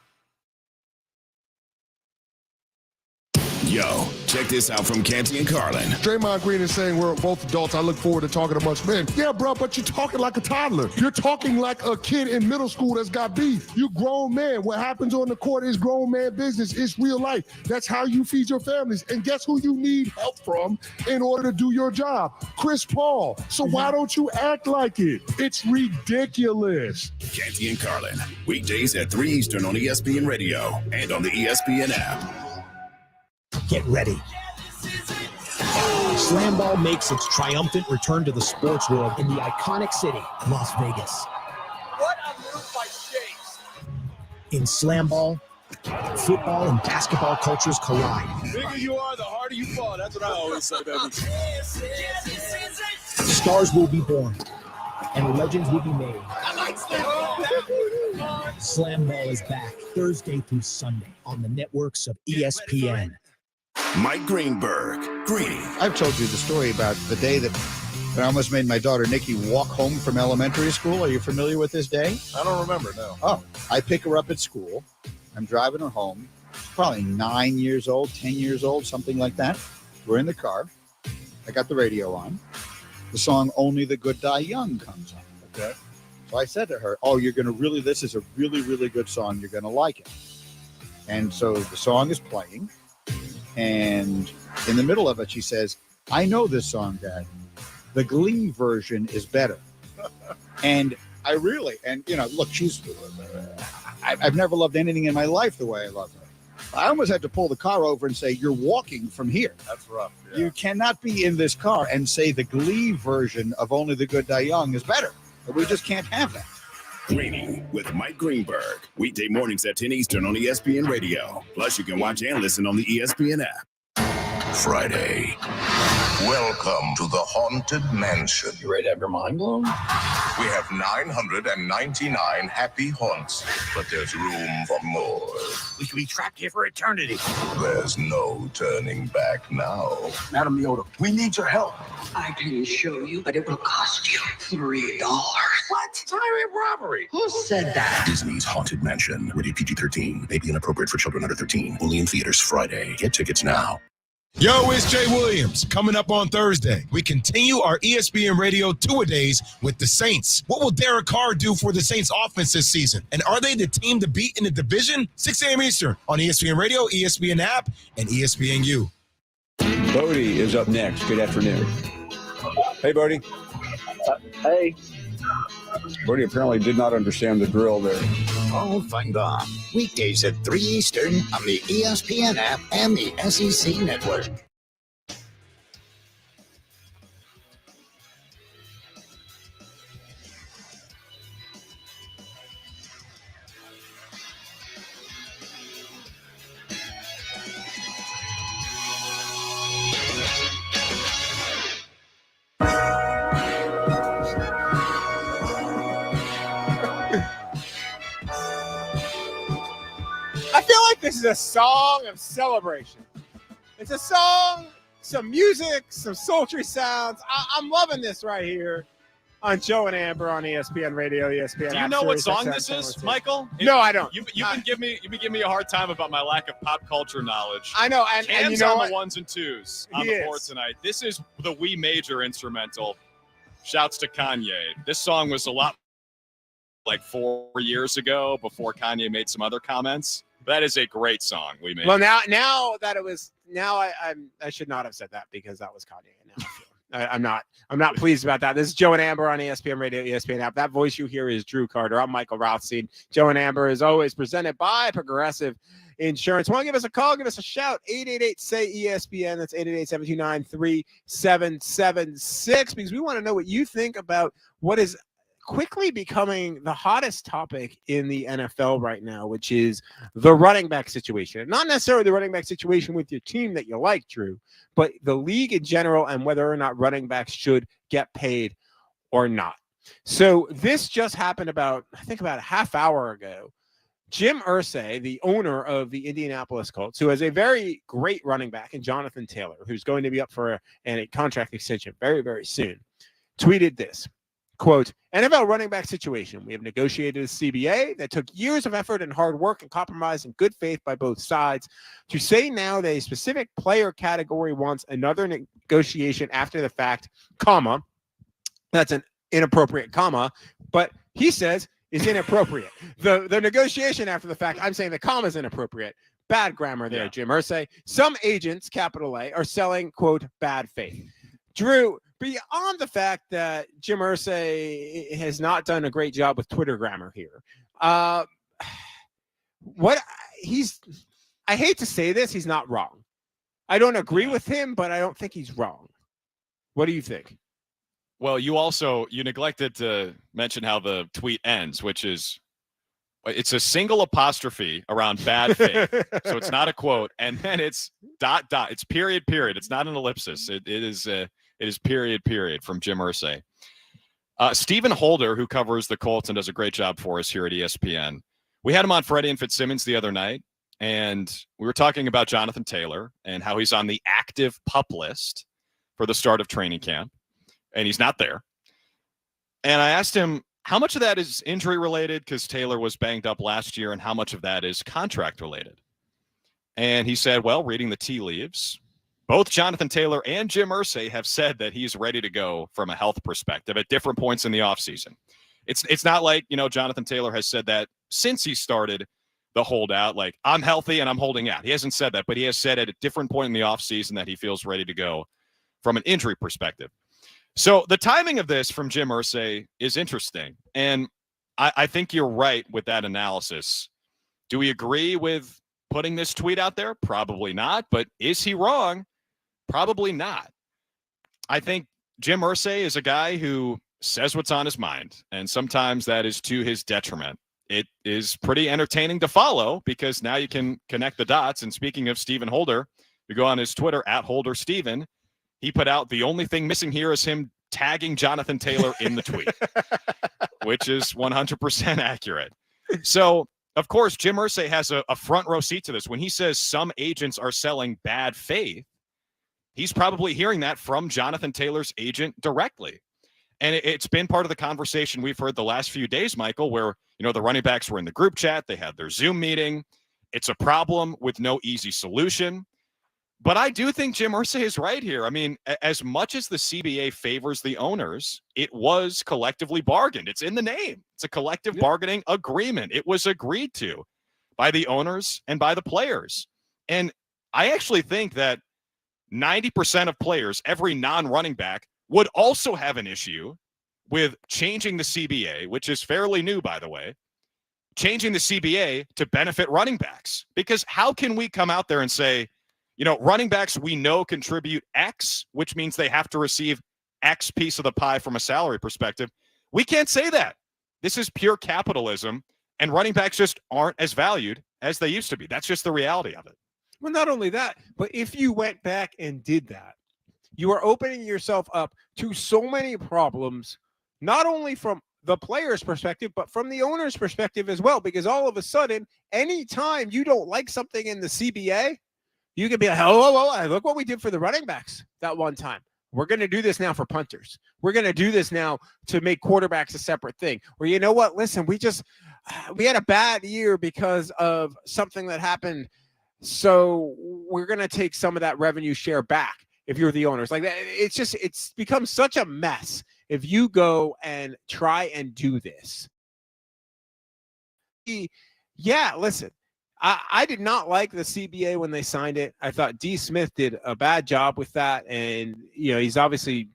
Speaker 24: Yo, check this out from Canty and Carlin.
Speaker 18: Draymond Green is saying we're both adults. I look forward to talking amongst men. Yeah, bro, but you're talking like a toddler. You're talking like a kid in middle school that's got beef. You grown man. What happens on the court is grown man business. It's real life. That's how you feed your families. And guess who you need help from in order to do your job? Chris Paul. So why don't you act like it? It's ridiculous.
Speaker 24: Canty and Carlin, weekdays at 3 Eastern on ESPN Radio and on the ESPN app.
Speaker 19: Get ready. Slam ball makes its triumphant return to the sports world in the iconic city, Las Vegas.
Speaker 27: What a move by Shakes.
Speaker 19: In slam ball, football and basketball cultures collide.
Speaker 27: The bigger you are, the harder you fall. That's what I always say, baby.
Speaker 19: Stars will be born, and legends will be made.
Speaker 27: I like slam ball.
Speaker 19: Slam ball is back Thursday through Sunday on the networks of ESPN.
Speaker 24: Mike Greenberg, Greeny.
Speaker 28: I've told you the story about the day that I almost made my daughter Nikki walk home from elementary school. Are you familiar with this day?
Speaker 27: I don't remember, no.
Speaker 28: Oh, I pick her up at school. I'm driving her home. She's probably 9 years old, 10 years old, something like that. We're in the car. I got the radio on. The song Only the Good Die Young comes on.
Speaker 27: Okay.
Speaker 28: So I said to her, this is a really, really good song. You're going to like it. And so the song is playing. And in the middle of it, she says, I know this song, Dad. The Glee version is better. And look, I've never loved anything in my life the way I love her. I almost had to pull the car over and say, you're walking from here.
Speaker 27: That's rough. Yeah.
Speaker 28: You cannot be in this car and say the Glee version of Only the Good Die Young is better. We just can't have that.
Speaker 24: Greeny with Mike Greenberg. Weekday mornings at 10 Eastern on ESPN Radio. Plus, you can watch and listen on the ESPN app.
Speaker 4: Friday. Welcome to the Haunted Mansion.
Speaker 16: You ready to have your mind blown?
Speaker 4: We have 999 happy haunts, but there's room for more.
Speaker 6: We could be trapped here for eternity.
Speaker 4: There's no turning back now.
Speaker 6: Madam Yoda, we need your help.
Speaker 8: I can show you, but it will cost you $3.
Speaker 6: What? Highway robbery.
Speaker 8: Who said that?
Speaker 4: Disney's Haunted Mansion. Rated PG-13. May be inappropriate for children under 13. Only in theaters Friday. Get tickets now.
Speaker 3: Yo, it's Jay Williams. Coming up on Thursday, we continue our ESPN Radio two-a-days with the Saints. What will Derek Carr do for the Saints offense this season? And are they the team to beat in the division? 6 a.m. Eastern on ESPN Radio, ESPN app, and ESPNU.
Speaker 10: Bodie is up next. Good afternoon. Hey, Bodie.
Speaker 17: Hey.
Speaker 10: Bodie apparently did not understand the drill there.
Speaker 20: Oh, thank God. Weekdays at 3 Eastern on the ESPN app and the SEC Network.
Speaker 11: This is a song of celebration. It's a song, some music, some sultry sounds. I'm loving this right here on Joe and Amber on ESPN Radio, ESPN.
Speaker 5: Do you know what song this is, Michael?
Speaker 11: No, I don't.
Speaker 5: You've been giving me a hard time about my lack of pop culture knowledge.
Speaker 11: I know, and
Speaker 5: Cam's
Speaker 11: you know
Speaker 5: on
Speaker 11: what?
Speaker 5: the ones and twos on the board tonight. This is the We Major instrumental. Shouts to Kanye. This song was a lot like 4 years ago before Kanye made some other comments. That is a great song. We made.
Speaker 11: Well, now that it was, I should not have said that because that was Kanye. Now I'm not pleased about that. This is Joe and Amber on ESPN Radio, ESPN app. That voice you hear is Drew Carter. I'm Michael Rothstein. Joe and Amber is always presented by Progressive Insurance. Want to give us a call? Give us a shout. 888-SAY-ESPN. That's 888-729-3776 because we want to know what you think about what is quickly becoming the hottest topic in the NFL right now, which is the running back situation. Not necessarily the running back situation with your team that you like, Drew, but the league in general and whether or not running backs should get paid or not. So this just happened about a half hour ago. Jim Irsay, the owner of the Indianapolis Colts, who has a very great running back in Jonathan Taylor, who's going to be up for a contract extension very, very soon, tweeted this. Quote, NFL running back situation. We have negotiated a CBA that took years of effort and hard work and compromise and good faith by both sides. To say now that a specific player category wants another negotiation after the fact, comma, that's an inappropriate comma, but he says is inappropriate. The negotiation after the fact, I'm saying the comma is inappropriate. Bad grammar there, Jim Irsay. Some agents, capital A, are selling, quote, bad faith. Drew, beyond the fact that Jim Irsay has not done a great job with Twitter grammar here, I hate to say this, he's not wrong. I don't agree with him, but I don't think he's wrong. What do you think?
Speaker 5: Well, you neglected to mention how the tweet ends, which is it's a single apostrophe around bad faith. So it's not a quote. And then it's ... It's period. It's not an ellipsis. It is period from Jim Irsay. Stephen Holder, who covers the Colts and does a great job for us here at ESPN. We had him on Freddie and Fitzsimmons the other night, and we were talking about Jonathan Taylor and how he's on the active PUP list for the start of training camp, and he's not there. And I asked him, how much of that is injury related because Taylor was banged up last year, and how much of that is contract related? And he said, well, reading the tea leaves, both Jonathan Taylor and Jim Irsay have said that he's ready to go from a health perspective at different points in the offseason. It's not like, Jonathan Taylor has said that since he started the holdout, like, I'm healthy and I'm holding out. He hasn't said that, but he has said at a different point in the offseason that he feels ready to go from an injury perspective. So the timing of this from Jim Irsay is interesting. And I think you're right with that analysis. Do we agree with putting this tweet out there? Probably not. But is he wrong? Probably not. I think Jim Irsay is a guy who says what's on his mind, and sometimes that is to his detriment. It is pretty entertaining to follow because now you can connect the dots. And speaking of Stephen Holder, you go on his Twitter, @HolderSteven. He put out the only thing missing here is him tagging Jonathan Taylor in the tweet, which is 100% accurate. So, of course, Jim Irsay has a front row seat to this. When he says some agents are selling bad faith, he's probably hearing that from Jonathan Taylor's agent directly. And it's been part of the conversation we've heard the last few days, Michael, where, the running backs were in the group chat. They had their Zoom meeting. It's a problem with no easy solution. But I do think Jim Irsay is right here. I mean, as much as the CBA favors the owners, it was collectively bargained. It's in the name. It's a collective bargaining agreement. It was agreed to by the owners and by the players. And I actually think that 90% of players, every non-running back, would also have an issue with changing the CBA, which is fairly new, by the way, changing the CBA to benefit running backs. Because how can we come out there and say, running backs we know contribute X, which means they have to receive X piece of the pie from a salary perspective? We can't say that. This is pure capitalism, and running backs just aren't as valued as they used to be. That's just the reality of it.
Speaker 11: Well, not only that, but if you went back and did that, you are opening yourself up to so many problems, not only from the player's perspective, but from the owner's perspective as well, because all of a sudden, anytime you don't like something in the CBA, you can be like, oh, look what we did for the running backs that one time. We're going to do this now for punters. We're going to do this now to make quarterbacks a separate thing. Or you know what? Listen, we had a bad year because of something that happened. So we're going to take some of that revenue share back if you're the owners. Like that, it's become such a mess if you go and try and do this. Yeah, listen. I did not like the CBA when they signed it. I thought D. Smith did a bad job with that. And, he's obviously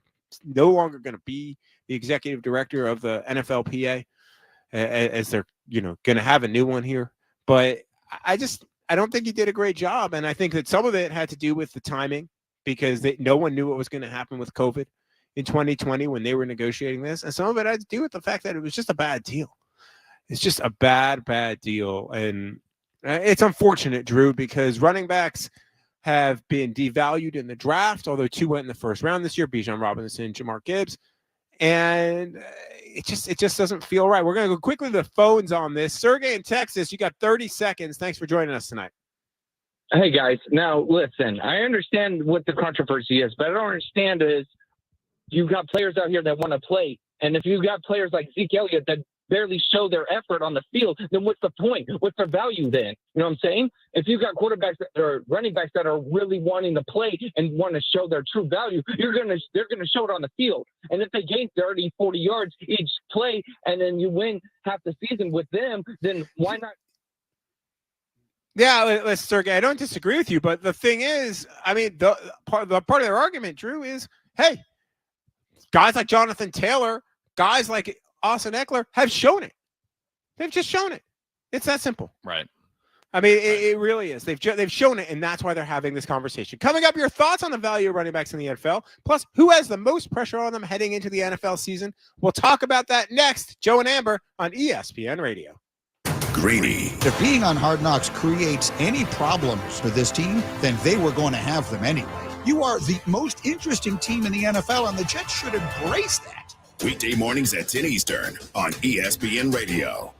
Speaker 11: no longer going to be the executive director of the NFLPA as they're, going to have a new one here. But I don't think he did a great job. And I think that some of it had to do with the timing because no one knew what was going to happen with COVID in 2020 when they were negotiating this. And some of it had to do with the fact that it was just a bad deal. It's just a bad deal. And it's unfortunate, Drew, because running backs have been devalued in the draft, although 2 went in the first round this year, Bijan Robinson, Jamar Gibbs. And it just doesn't feel right. We're going to go quickly to the phones on this. Sergey in Texas, you got 30 seconds. Thanks for joining us tonight.
Speaker 1: Hey, guys. Now, listen, I understand what the controversy is, but I don't understand is you've got players out here that want to play. And if you've got players like Zeke Elliott that barely show their effort on the field, then what's the point? What's their value then? You know what I'm saying? If you've got quarterbacks or running backs that are really wanting to play and want to show their true value, they're going to show it on the field. And if they gain 30, 40 yards each play and then you win half the season with them, then why not?
Speaker 11: Yeah, listen, Sergey, I don't disagree with you, but the thing is, I mean, the part of their argument, Drew, is, hey, guys like Jonathan Taylor, guys like Austin Eckler have shown it. They've just shown it. It's that simple.
Speaker 5: Right.
Speaker 11: I mean, it really is. They've shown it, and that's why they're having this conversation. Coming up, your thoughts on the value of running backs in the NFL, plus who has the most pressure on them heading into the NFL season. We'll talk about that next. Joe and Amber on ESPN Radio.
Speaker 24: Greeny.
Speaker 28: If being on Hard Knocks creates any problems for this team, then they were going to have them anyway. You are the most interesting team in the NFL, and the Jets should embrace that.
Speaker 24: Weekday mornings at 10 Eastern on ESPN Radio.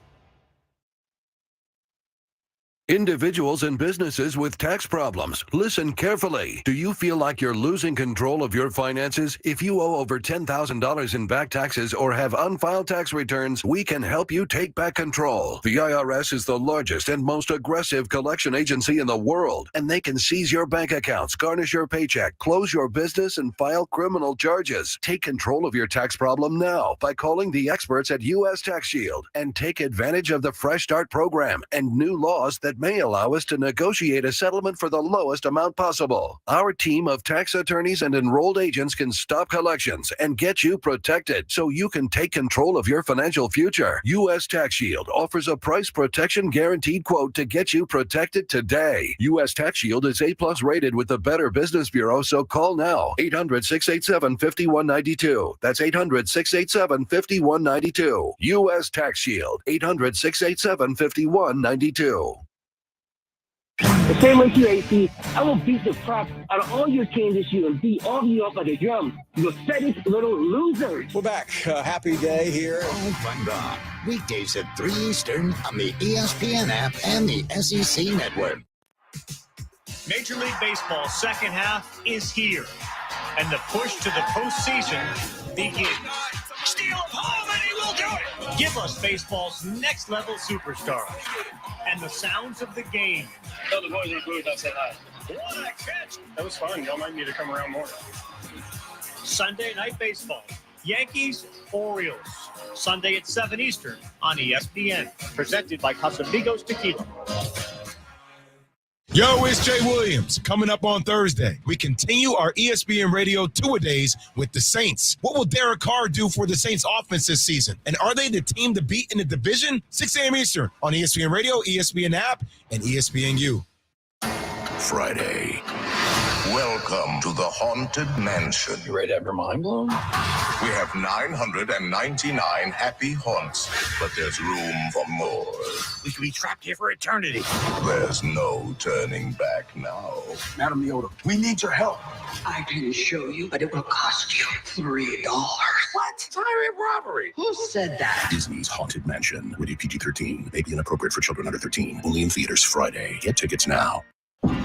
Speaker 2: Individuals and businesses with tax problems, listen carefully. Do you feel like you're losing control of your finances? If you owe over $10,000 in back taxes or have unfiled tax returns, we can help you take back control. The IRS is the largest and most aggressive collection agency in the world, and they can seize your bank accounts, garnish your paycheck, close your business, and file criminal charges. Take control of your tax problem now by calling the experts at U.S. Tax Shield and take advantage of the Fresh Start program and new laws that that may allow us to negotiate a settlement for the lowest amount possible. Our team of tax attorneys and enrolled agents can stop collections and get you protected so you can take control of your financial future. U.S. Tax Shield offers a price protection guaranteed quote to get you protected today. U.S. Tax Shield is A+ rated with the Better Business Bureau, so call now. 800-687-5192. That's 800-687-5192. U.S. Tax Shield. 800-687-5192.
Speaker 9: The same with you, AC. I will beat the crap out of all your teams this year and beat all of you up like a drum. You pathetic little losers.
Speaker 10: We're back. Happy day here.
Speaker 20: Fun Gone. Weekdays at 3 Eastern on the ESPN app and the SEC network.
Speaker 12: Major League Baseball's second half is here, and the push to the postseason begins. Steal of home, and he will do it. Give us baseball's next level superstars and the sounds of the game.
Speaker 13: Tell the boys in the booth I said hi.
Speaker 12: What a catch!
Speaker 13: That was fun. Y'all might need to come around more.
Speaker 12: Sunday Night Baseball, Yankees, Orioles. Sunday at 7 Eastern on ESPN. Presented by Casamigos Tequila.
Speaker 3: Yo, it's Jay Williams. Coming up on Thursday, we continue our ESPN Radio two-a-days with the Saints. What will Derek Carr do for the Saints offense this season? And are they the team to beat in the division? 6 a.m. Eastern on ESPN Radio, ESPN app, and ESPNU.
Speaker 4: Friday. Welcome to the Haunted Mansion.
Speaker 16: You ready to have your mind blown?
Speaker 4: We have 999 happy haunts, but there's room for more.
Speaker 6: We could be trapped here for eternity.
Speaker 4: There's no turning back now.
Speaker 6: Madam Yoda, we need your help.
Speaker 8: I can show you, but it will cost you $3.
Speaker 6: What? Tyrant robbery.
Speaker 8: Who said that?
Speaker 4: Disney's Haunted Mansion. Rated PG-13. May be inappropriate for children under 13. Only in theaters Friday. Get tickets now.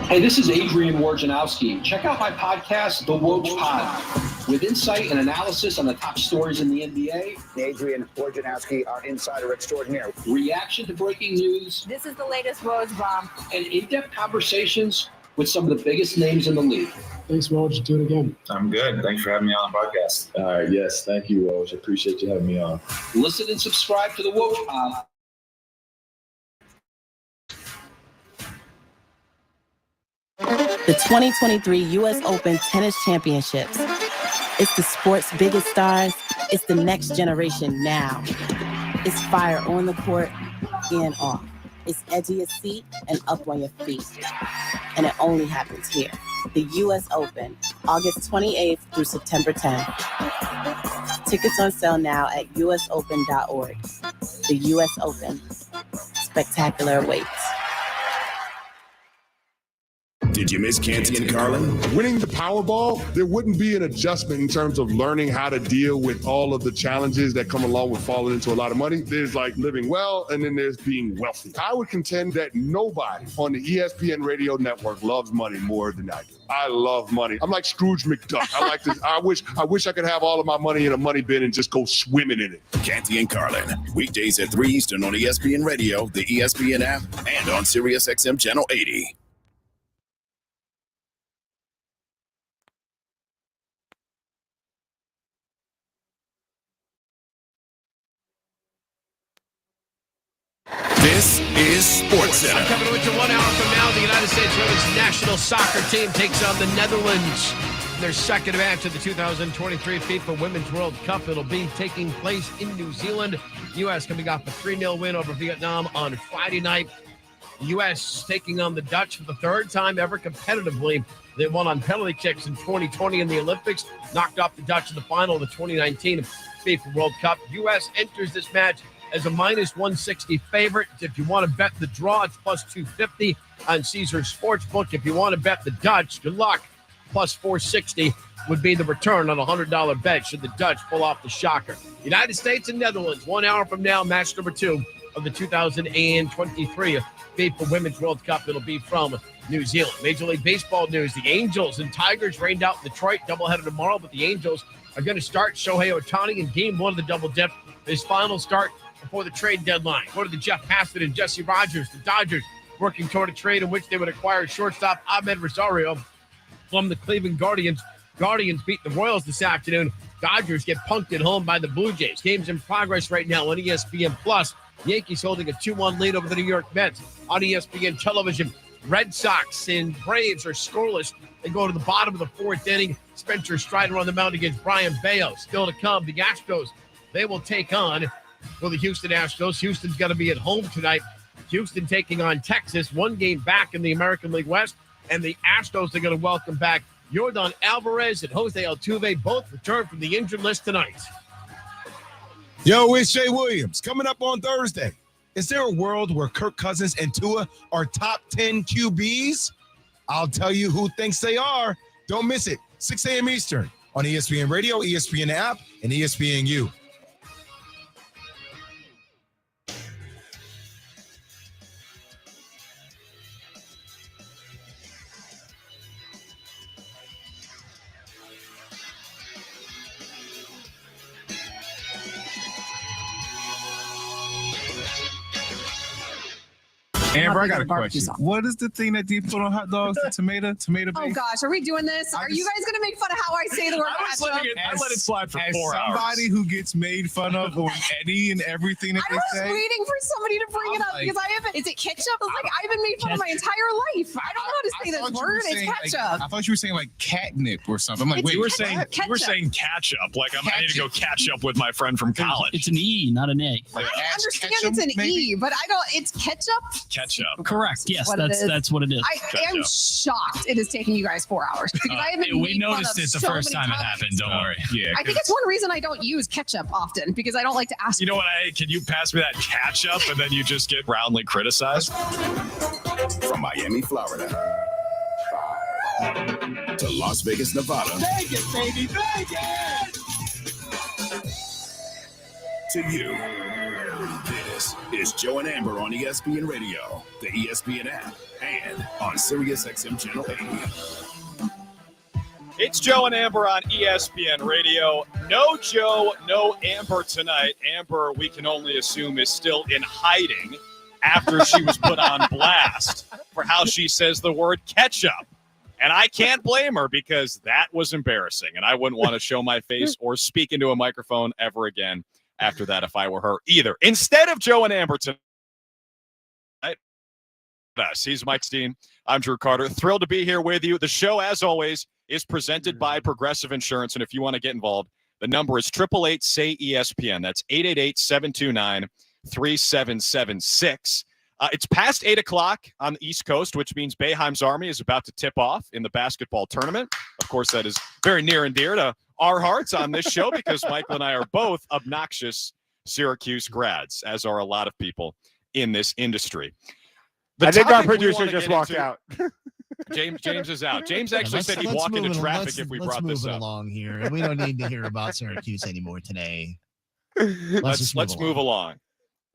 Speaker 21: Hey, this is Adrian Wojnarowski. Check out my podcast, The Woj Pod, with insight and analysis on the top stories in the NBA.
Speaker 15: Adrian Wojnarowski, our insider extraordinaire.
Speaker 21: Reaction to breaking news.
Speaker 22: This is the latest Woj bomb.
Speaker 21: And in-depth conversations with some of the biggest names in the league.
Speaker 23: Thanks, Woj. Do it again.
Speaker 16: I'm good. Thanks for having me on the podcast.
Speaker 23: All right. Yes. Thank you, Woj. I appreciate you having me on.
Speaker 21: Listen and subscribe to The Woj Pod.
Speaker 25: The 2023 U.S. Open Tennis Championships. It's the sport's biggest stars. It's the next generation now. It's fire on the court and off. It's edgy as seat and up on your feet. And it only happens here. The U.S. Open, August 28th through September 10th. Tickets on sale now at usopen.org. The U.S. Open. Spectacular awaits.
Speaker 24: Did you miss Canty and Carlin?
Speaker 18: Winning the Powerball, there wouldn't be an adjustment in terms of learning how to deal with all of the challenges that come along with falling into a lot of money. There's like living well, and then there's being wealthy. I would contend that nobody on the ESPN radio network loves money more than I do. I love money. I'm like Scrooge McDuck. I like this. I wish I could have all of my money in a money bin and just go swimming in it.
Speaker 24: Canty and Carlin, weekdays at 3 Eastern on ESPN Radio, the ESPN app, and on Sirius XM Channel 80. This is Sports Center.
Speaker 26: Coming to 1 hour from now, the United States women's national soccer team takes on the Netherlands in their second match of the 2023 FIFA Women's World Cup. It'll be taking place in New Zealand. U.S. coming off a 3-0 win over Vietnam on Friday night. The U.S. taking on the Dutch for the third time ever competitively. They won on penalty kicks in 2020 in the Olympics, knocked off the Dutch in the final of the 2019 FIFA World Cup. U.S. enters this match as a minus 160 favorite. If you want to bet the draw, it's plus 250 on Caesars Sportsbook. If you want to bet the Dutch, good luck. Plus 460 would be the return on a $100 bet should the Dutch pull off the shocker. United States and Netherlands, 1 hour from now, match number 2 of the 2023 FIFA Women's World Cup. It'll be from New Zealand. Major League Baseball news. The Angels and Tigers rained out in Detroit. Doubleheader tomorrow, but the Angels are going to start Shohei Ohtani in game 1 of the double dip. His final start before the trade deadline. Go to the Jeff Passan and Jesse Rogers. The Dodgers working toward a trade in which they would acquire shortstop Ahmed Rosario from the Cleveland Guardians. Guardians beat the Royals this afternoon. Dodgers get punked at home by the Blue Jays. Games in progress right now on ESPN Plus. Yankees holding a 2-1 lead over the New York Mets on ESPN television. Red Sox and Braves are scoreless. They go to the bottom of the fourth inning. Spencer Strider on the mound against Brian Bayo. Still to come, the Astros, they will take on the Houston Astros. Houston's going to be at home tonight. Houston taking on Texas, 1 game back in the American League West. And the Astros are going to welcome back Yordan Alvarez and Jose Altuve, both return from the injured list tonight.
Speaker 3: Yo, it's Jay Williams. Coming up on Thursday. Is there a world where Kirk Cousins and Tua are top 10 QBs? I'll tell you who thinks they are. Don't miss it. 6 a.m. Eastern on ESPN Radio, ESPN app, and ESPNU.
Speaker 1: Amber, I got a question. What is the thing that you put on hot dogs? The tomato base?
Speaker 5: Oh gosh, are we doing this? Are you guys going to make fun of how I say the word ketchup?
Speaker 1: I let it slide for 4 hours. As somebody who gets made fun of on any and everything that they say.
Speaker 5: I was waiting for somebody to bring it up because I haven't. Is it ketchup? I was like, I've been made fun of my entire life. I don't know how to say this word. It's ketchup.
Speaker 1: I thought you were saying like catnip or something. I'm like, wait,
Speaker 7: you were saying catch-up. Like I need to go catch up with my friend from college.
Speaker 14: It's an E, not an A.
Speaker 5: I understand it's an E, but I don't. It's ketchup.
Speaker 7: Ketchup.
Speaker 14: Correct. Yes, that's what it is.
Speaker 5: I am shocked it is taking you guys 4 hours because I haven't.
Speaker 14: We noticed it the first time it happened. Don't worry.
Speaker 7: Yeah,
Speaker 5: I think it's one reason I don't use ketchup often because I don't like to ask.
Speaker 7: You know what? Can you pass me that ketchup and then you just get roundly criticized?
Speaker 24: From Miami, Florida, to Las Vegas, Nevada,
Speaker 6: Vegas, baby, Vegas!
Speaker 24: to you. This is Joe and Amber on ESPN Radio, the ESPN app, and on SiriusXM Channel 80.
Speaker 7: It's Joe and Amber on ESPN Radio. No Joe, no Amber tonight. Amber, we can only assume, is still in hiding after she was put on blast for how she says the word ketchup. And I can't blame her because that was embarrassing, and I wouldn't want to show my face or speak into a microphone ever again after that if I were her either. Instead of Joe and Amber tonight, he's Mike Steen. I'm Drew Carter. Thrilled to be here with you. The show, as always, is presented by Progressive Insurance, and if you want to get involved, the number is 888-SAY-ESPN. That's 888-729-3776. It's past 8 o'clock on the East Coast, which means Boeheim's Army is about to tip off in the basketball tournament. Of course, that is very near and dear to our hearts on this show because Michael and I are both obnoxious Syracuse grads, as are a lot of people in this industry.
Speaker 11: I think our producer just walked out.
Speaker 7: James is out. James actually said he'd walk into traffic if we brought this up.
Speaker 17: Along here. We don't need to hear about Syracuse anymore today.
Speaker 7: Let's move along.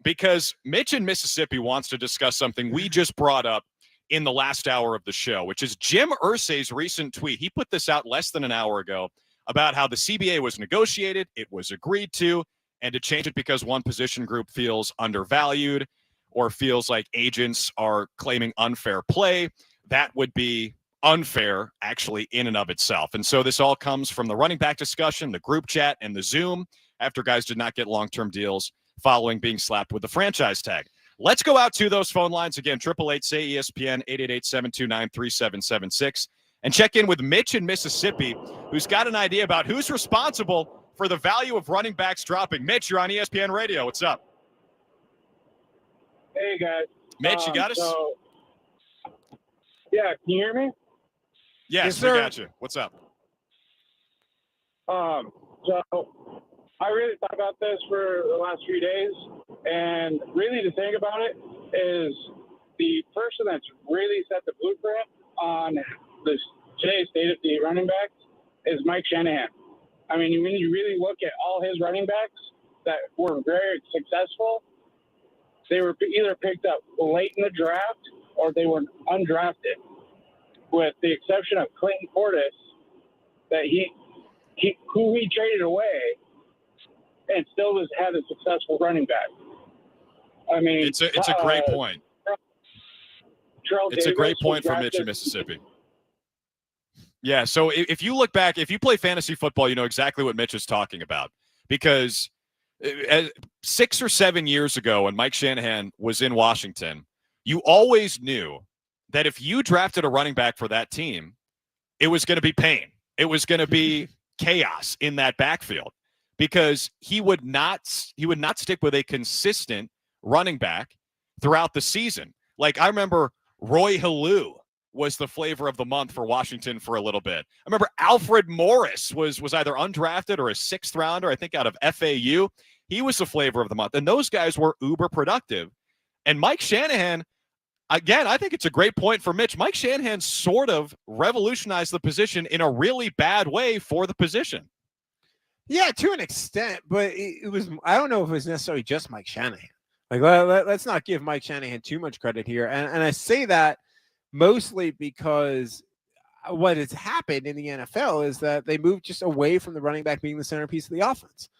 Speaker 7: Because Mitch in Mississippi wants to discuss something we just brought up in the last hour of the show, which is Jim Irsay's recent tweet. He put this out less than an hour ago about how the CBA was negotiated, it was agreed to, and to change it because one position group feels undervalued or feels like agents are claiming unfair play. That would be unfair, actually, in and of itself. And so this all comes from the running back discussion, the group chat, and the Zoom after guys did not get long-term deals following being slapped with the franchise tag. Let's go out to those phone lines again, 888-SAY-ESPN, 888-729-3776, and check in with Mitch in Mississippi, who's got an idea about who's responsible for the value of running backs dropping. Mitch, you're on ESPN Radio. What's up?
Speaker 13: Hey, guys.
Speaker 7: Mitch, you got us?
Speaker 13: Yeah, can you hear me?
Speaker 7: Yes, we got you. What's up?
Speaker 13: So I really thought about this for the last few days, and really the thing about it is the person that's really set the blueprint on today's state of the running backs is Mike Shanahan. I mean, when you really look at all his running backs that were very successful, they were either picked up late in the draft or they were undrafted, with the exception of Clinton Portis, that who he traded away and still has had a successful running back. I mean,
Speaker 7: it's a great point. It's a great point for Mitch in Mississippi. Yeah, so if you look back, if you play fantasy football, you know exactly what Mitch is talking about, because 6 or 7 years ago when Mike Shanahan was in Washington, you always knew that if you drafted a running back for that team, it was going to be pain. It was going to be chaos in that backfield because he would not stick with a consistent running back throughout the season. Like I remember Roy Halou was the flavor of the month for Washington for a little bit. I remember Alfred Morris was either undrafted or a 6th rounder, I think out of FAU. He was the flavor of the month. And those guys were uber productive. And Mike Shanahan, again, I think it's a great point for Mitch. Mike Shanahan sort of revolutionized the position in a really bad way for the position.
Speaker 11: Yeah, to an extent, but it was, I don't know if it was necessarily just Mike Shanahan. Like, let's not give Mike Shanahan too much credit here. And I say that mostly because what has happened in the NFL is that they moved just away from the running back being the centerpiece of the offense.